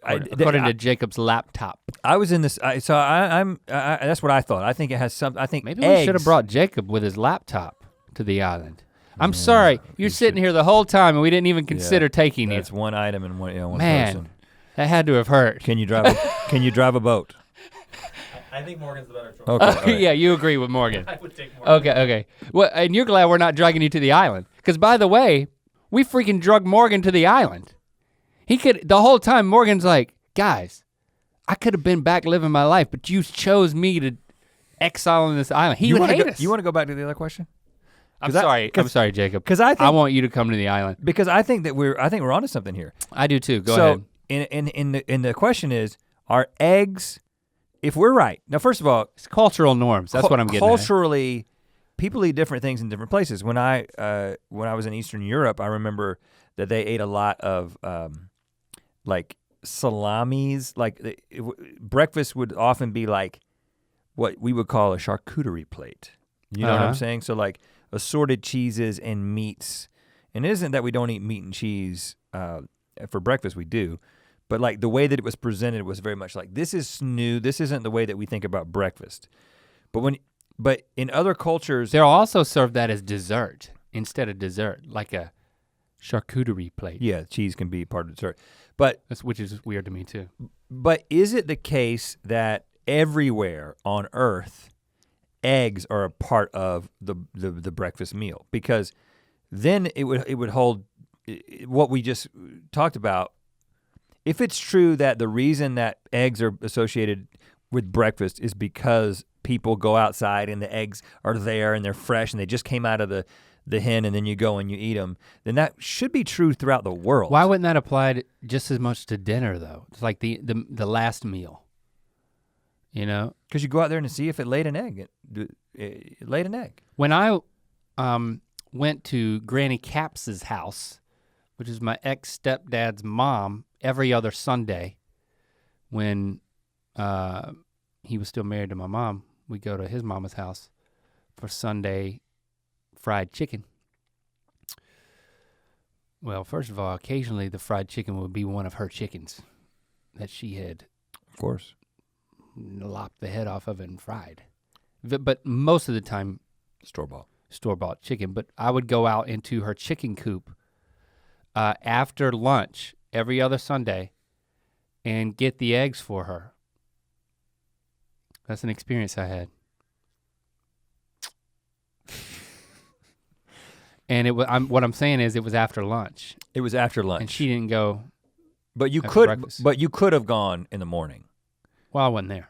According to Jacob's laptop. I was in this. That's what I thought. I think it has some. I think maybe we should have brought Jacob with his laptop to the island. I'm sorry, you're sitting here the whole time and we didn't even consider taking it. That's one item and one person. Man, that had to have hurt. Can you drive a boat? I think Morgan's the better choice. Okay, right. Yeah, you agree with Morgan. I would take Morgan. Okay. Well, and you're glad we're not dragging you to the island. Because by the way, we freaking drug Morgan to the island. The whole time Morgan's like, guys, I could have been back living my life, but you chose me to exile on this island. He would hate us. You want to go back to the other question? I'm sorry, Jacob. Because I want you to come to the island. Because I think we're onto something here. I do too. Go ahead. And the question is, are eggs? If we're right, now first of all, it's cultural norms. That's what I'm getting culturally, people eat different things in different places. When I was in Eastern Europe, I remember that they ate a lot of like salamis. Like breakfast would often be like what we would call a charcuterie plate. You know what I'm saying? So like assorted cheeses and meats. And it isn't that we don't eat meat and cheese for breakfast, we do. But like the way that it was presented was very much like, this is new, this isn't the way that we think about breakfast. But in other cultures— they'll also serve that as dessert instead of dessert, like a charcuterie plate. Yeah, cheese can be part of dessert. Which is weird to me too. But is it the case that everywhere on Earth, eggs are a part of the breakfast meal? Because then it would hold what we just talked about. If it's true that the reason that eggs are associated with breakfast is because people go outside and the eggs are there and they're fresh and they just came out of the the hen and then you go and you eat them, then that should be true throughout the world. Why wouldn't that apply just as much to dinner though? It's like the last meal, you know? Because you go out there and see if it laid an egg. It laid an egg. When I went to Granny Caps's house, which is my ex-stepdad's mom, every other Sunday when he was still married to my mom, we'd go to his mama's house for Sunday fried chicken. Well, first of all, occasionally the fried chicken would be one of her chickens that she had, of course, lopped the head off of and fried. But most of the time, store-bought chicken. But I would go out into her chicken coop after lunch every other Sunday and get the eggs for her. That's an experience I had. And what I'm saying is it was after lunch. It was after lunch. And she didn't go. But you could have gone in the morning. Well, I wasn't there.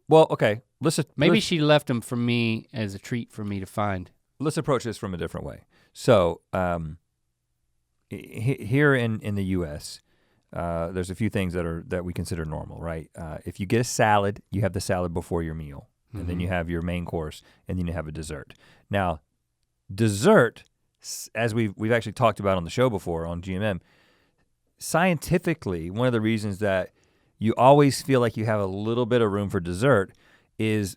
Well, okay. Maybe she left them for me as a treat for me to find. Let's approach this from a different way. So here in the U.S., there's a few things that we consider normal, right? If you get a salad, you have the salad before your meal, and then you have your main course, and then you have a dessert. Now, dessert, as we've actually talked about on the show before on GMM, scientifically, one of the reasons that you always feel like you have a little bit of room for dessert is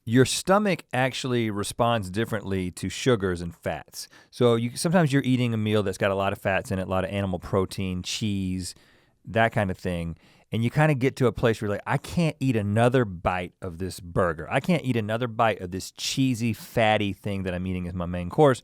your stomach actually responds differently to sugars and fats. So sometimes you're eating a meal that's got a lot of fats in it, a lot of animal protein, cheese, that kind of thing, and you kind of get to a place where you're like, I can't eat another bite of this burger. I can't eat another bite of this cheesy, fatty thing that I'm eating as my main course.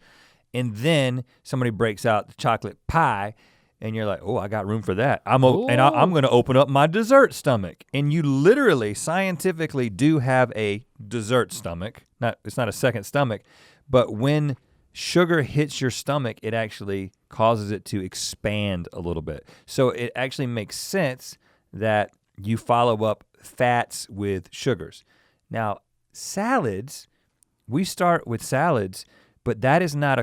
And then somebody breaks out the chocolate pie, and you're like, oh, I got room for that. I'm gonna open up my dessert stomach. And you literally, scientifically do have a dessert stomach. It's not a second stomach, but when sugar hits your stomach, it actually causes it to expand a little bit. So it actually makes sense that you follow up fats with sugars. Now, salads, we start with salads, but that is not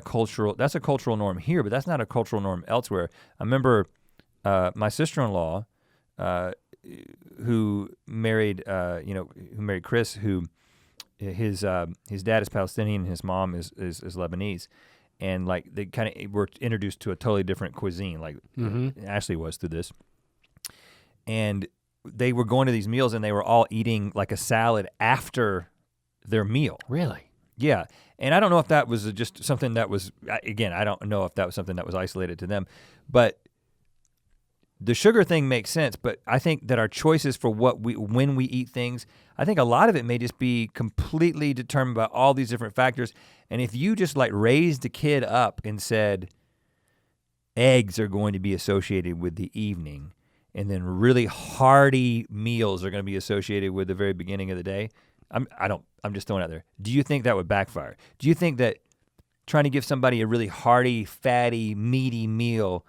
that's a cultural norm here, but that's not a cultural norm elsewhere. I remember my sister-in-law who married Chris, who his dad is Palestinian and his mom is Lebanese. And like they kind of were introduced to a totally different cuisine, like Ashley was through this. And they were going to these meals and they were all eating like a salad after their meal. Really? Yeah, and I don't know if that was just something that was, again, I don't know if that was something that was isolated to them, but the sugar thing makes sense, but I think that our choices for when we eat things, I think a lot of it may just be completely determined by all these different factors. And if you just like raised the kid up and said, eggs are going to be associated with the evening, and then really hearty meals are gonna be associated with the very beginning of the day, I'm just throwing it out there. Do you think that would backfire? Do you think that trying to give somebody a really hearty, fatty, meaty meal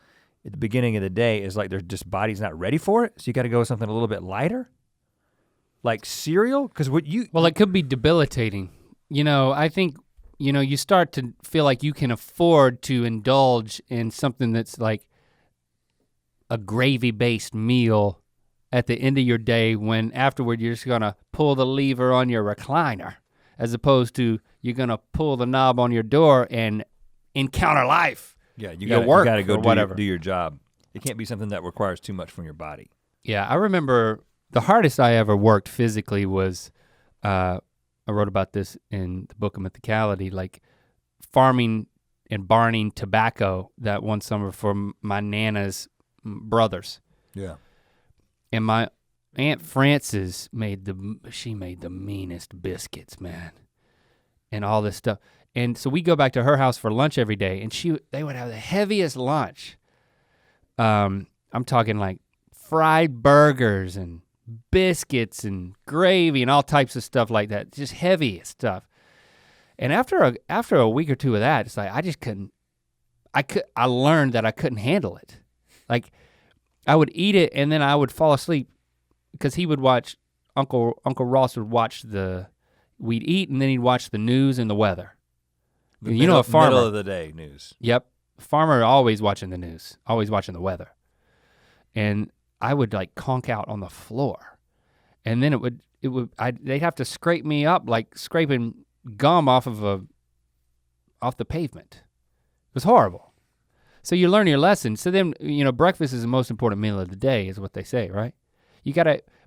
at the beginning of the day is like their just body's not ready for it? So you gotta go with something a little bit lighter? Like cereal? Well, it could be debilitating. You know, I think, you start to feel like you can afford to indulge in something that's like a gravy-based meal at the end of your day when afterward you're just gonna pull the lever on your recliner as opposed to you're gonna pull the knob on your door and encounter life. Yeah, you gotta go do your job. It can't be something that requires too much from your body. Yeah, I remember the hardest I ever worked physically was, I wrote about this in the book of Mythicality, like farming and barning tobacco that one summer for my Nana's brothers. Yeah. And my Aunt Frances made the meanest biscuits, man, and all this stuff. And so we go back to her house for lunch every day, and they would have the heaviest lunch. I'm talking like fried burgers and biscuits and gravy and all types of stuff like that, just heavy stuff. And after a week or two of that, it's like I just couldn't. I learned that I couldn't handle it. Like I would eat it and then I would fall asleep because he would watch Uncle Ross would watch the we'd eat and then he'd watch the news and the weather. The You know, a farmer. Middle of the day news. Yep, farmer always watching the news, always watching the weather. And I would like conk out on the floor. And then they'd have to scrape me up like scraping gum off the pavement. It was horrible. So you learn your lesson. So then, breakfast is the most important meal of the day is what they say, right?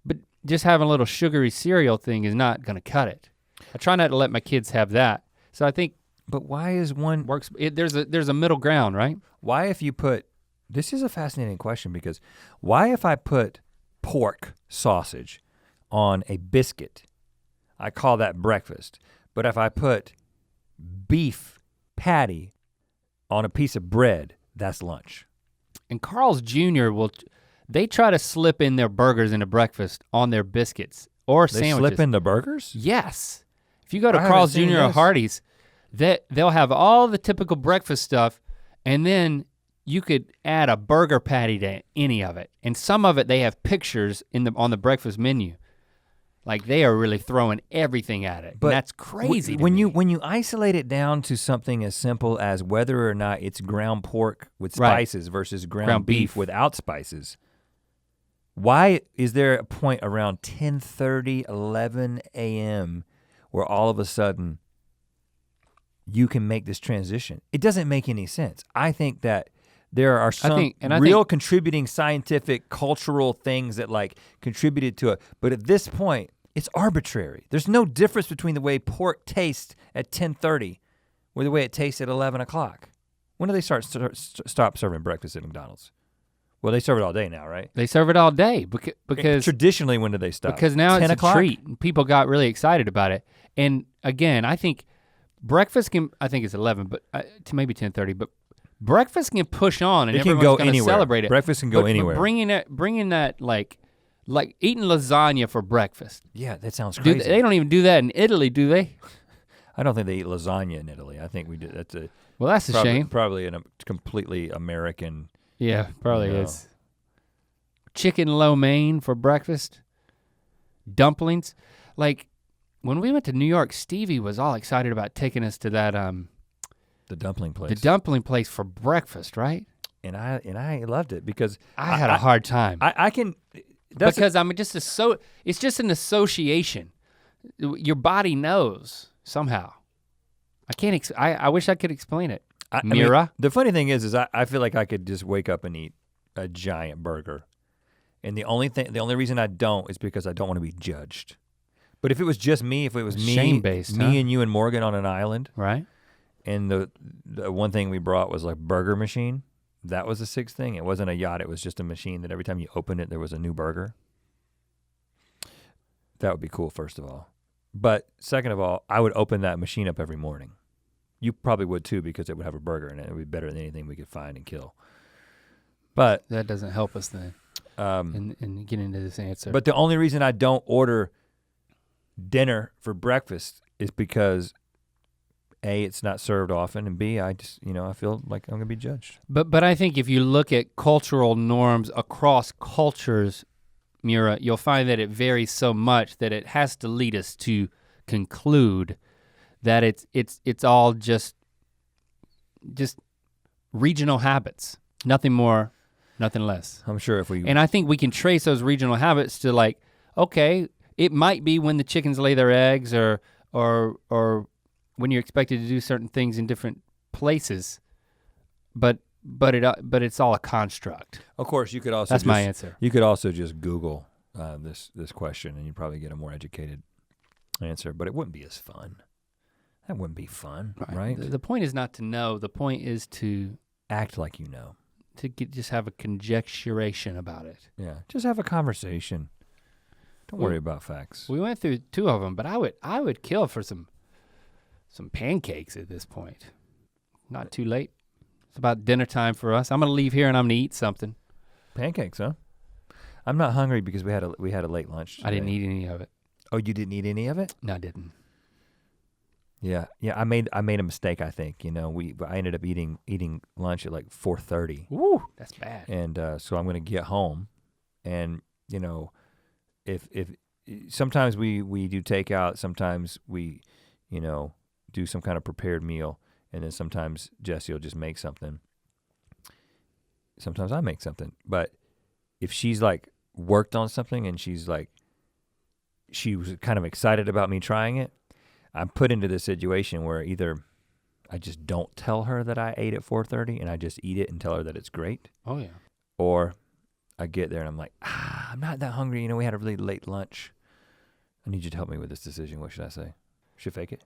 But just having a little sugary cereal thing is not gonna cut it. I try not to let my kids have that. So I think But why is one, there's a middle ground, right? why if you put, this is a fascinating question because why if I put pork sausage on a biscuit, I call that breakfast. But if I put beef patty on a piece of bread, that's lunch. And Carl's Jr. they try to slip in their burgers into breakfast on their biscuits or They sandwiches. slip in the burgers? Yes. If you go to I haven't Carl's seen Jr. or this. Hardee's, they'll have all the typical breakfast stuff, and then you could add a burger patty to any of it. And some of it they have pictures on the breakfast menu. Like they are really throwing everything at it. But and that's crazy. to when me. you isolate it down to something as simple as whether or not it's ground pork with Right. spices versus ground Ground beef beef. without spices, why is there a point around 10:30, 11 a.m. where all of a sudden you can make this transition? It doesn't make any sense. I think that there are some real contributing scientific, cultural things that like contributed to it. But at this point, it's arbitrary. There's no difference between the way pork tastes at 10:30 or the way it tastes at 11 o'clock. When do they stop serving breakfast at McDonald's? Well, they serve it all day now, right? They serve it all day because traditionally, when do they stop? Because now 10 it's o'clock? a treat. And people got really excited about it. And again, I think breakfast I think it's 11, but to maybe 10:30, but breakfast can push on and It can everyone's go gonna anywhere. celebrate it. Breakfast can go But anywhere. bringing that like eating lasagna for breakfast. Yeah, that sounds crazy. They don't even do that in Italy, do they? I don't think they eat lasagna in Italy. I think we do. That's a Well, that's a shame. Probably a completely American. Yeah, probably No. is. Chicken lo mein for breakfast. Dumplings. Like when we went to New York, Stevie was all excited about taking us to that The dumpling place. the dumpling place for breakfast, right? and I loved it because I had a hard time. I can. That's because I'm just it's just an association. Your body knows somehow. I can't I wish I could explain it. I mean, Mira. the funny thing is I feel like I could just wake up and eat a giant burger. And the only reason I don't is because I don't want to be judged. But if it was just me, if it was Shame-based, me huh? and you and Morgan on an island, Right? and the one thing we brought was like burger machine, that was the sixth thing. It wasn't a yacht, it was just a machine that every time you opened it, there was a new burger. That would be cool, first of all. But second of all, I would open that machine up every morning. You probably would too, because it would have a burger in it. It would be better than anything we could find and kill. But That doesn't help us then in getting into this answer. But the only reason I don't order dinner for breakfast is because A, it's not served often, and B, I just, I feel like I'm gonna be judged. But I think if you look at cultural norms across cultures, Mira, you'll find that it varies so much that it has to lead us to conclude that it's all just regional habits, nothing more, nothing less. I'm sure if we And I think we can trace those regional habits to like, okay, it might be when the chickens lay their eggs or when you're expected to do certain things in different places, but it's all a construct. Of course, you could also That's my answer. You could also just Google this question, and you'd probably get a more educated answer. But it wouldn't be as fun. That wouldn't be fun, right? The point is not to know. The point is to act like you know. To just have a conjecturation about it. Yeah, just have a conversation. Don't worry about facts. We went through two of them, but I would kill for some pancakes at this point. Not too late. It's about dinner time for us. I'm gonna leave here and I'm gonna eat something. Pancakes, huh? I'm not hungry because we had a late lunch today. I didn't eat any of it. Oh, you didn't eat any of it? No, I didn't. Yeah. I made a mistake. I think I ended up eating lunch at like 4:30. Woo, that's bad. And so I'm gonna get home, and if sometimes we do takeout, sometimes we, do some kind of prepared meal, and then sometimes Jesse will just make something. Sometimes I make something, but if she's like worked on something and she was kind of excited about me trying it, I'm put into this situation where either I just don't tell her that I ate at 4:30 and I just eat it and tell her that it's great. Oh yeah. Or I get there and I'm like, I'm not that hungry. We had a really late lunch. I need you to help me with this decision. What should I say? Should I fake it?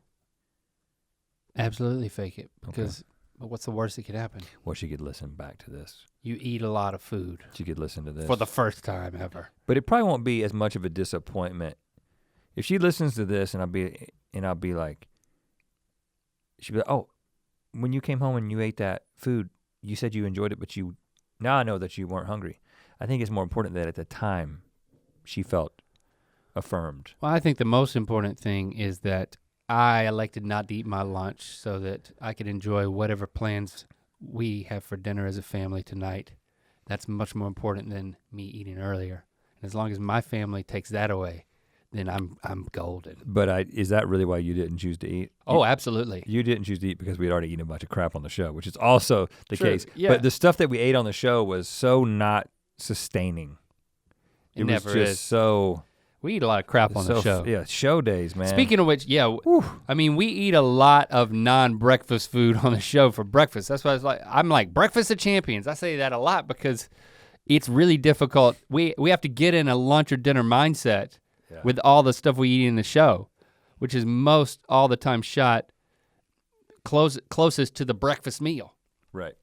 Absolutely fake it, because what's the worst that could happen? Or she could listen back to this. You eat a lot of food. She could listen to this. For the first time ever. But it probably won't be as much of a disappointment. If she listens to this and I'll be like, she'll be like, oh, when you came home and you ate that food, you said you enjoyed it, but now I know that you weren't hungry. I think it's more important that at the time she felt affirmed. Well, I think the most important thing is that I elected not to eat my lunch so that I could enjoy whatever plans we have for dinner as a family tonight. That's much more important than me eating earlier. And as long as my family takes that away, then I'm golden. But is that really why you didn't choose to eat? Oh, absolutely. You didn't choose to eat because we had already eaten a bunch of crap on the show, which is also the True, case. yeah. But the stuff that we ate on the show was so not sustaining. It was never just is. so. We eat a lot of crap on the show. Yeah, show days, man. Speaking of which, yeah, I mean, we eat a lot of non-breakfast food on the show for breakfast. That's why I'm like, breakfast of champions. I say that a lot because it's really difficult. We have to get in a lunch or dinner mindset with all the stuff we eat in the show, which is most all the time shot closest to the breakfast meal. Right.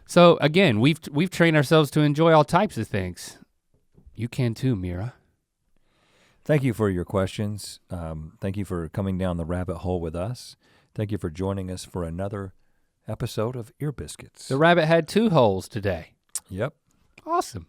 So again, we've trained ourselves to enjoy all types of things. You can too, Mira. Thank you for your questions. Thank you for coming down the rabbit hole with us. Thank you for joining us for another episode of Ear Biscuits. The rabbit had 2 holes today. Yep. Awesome.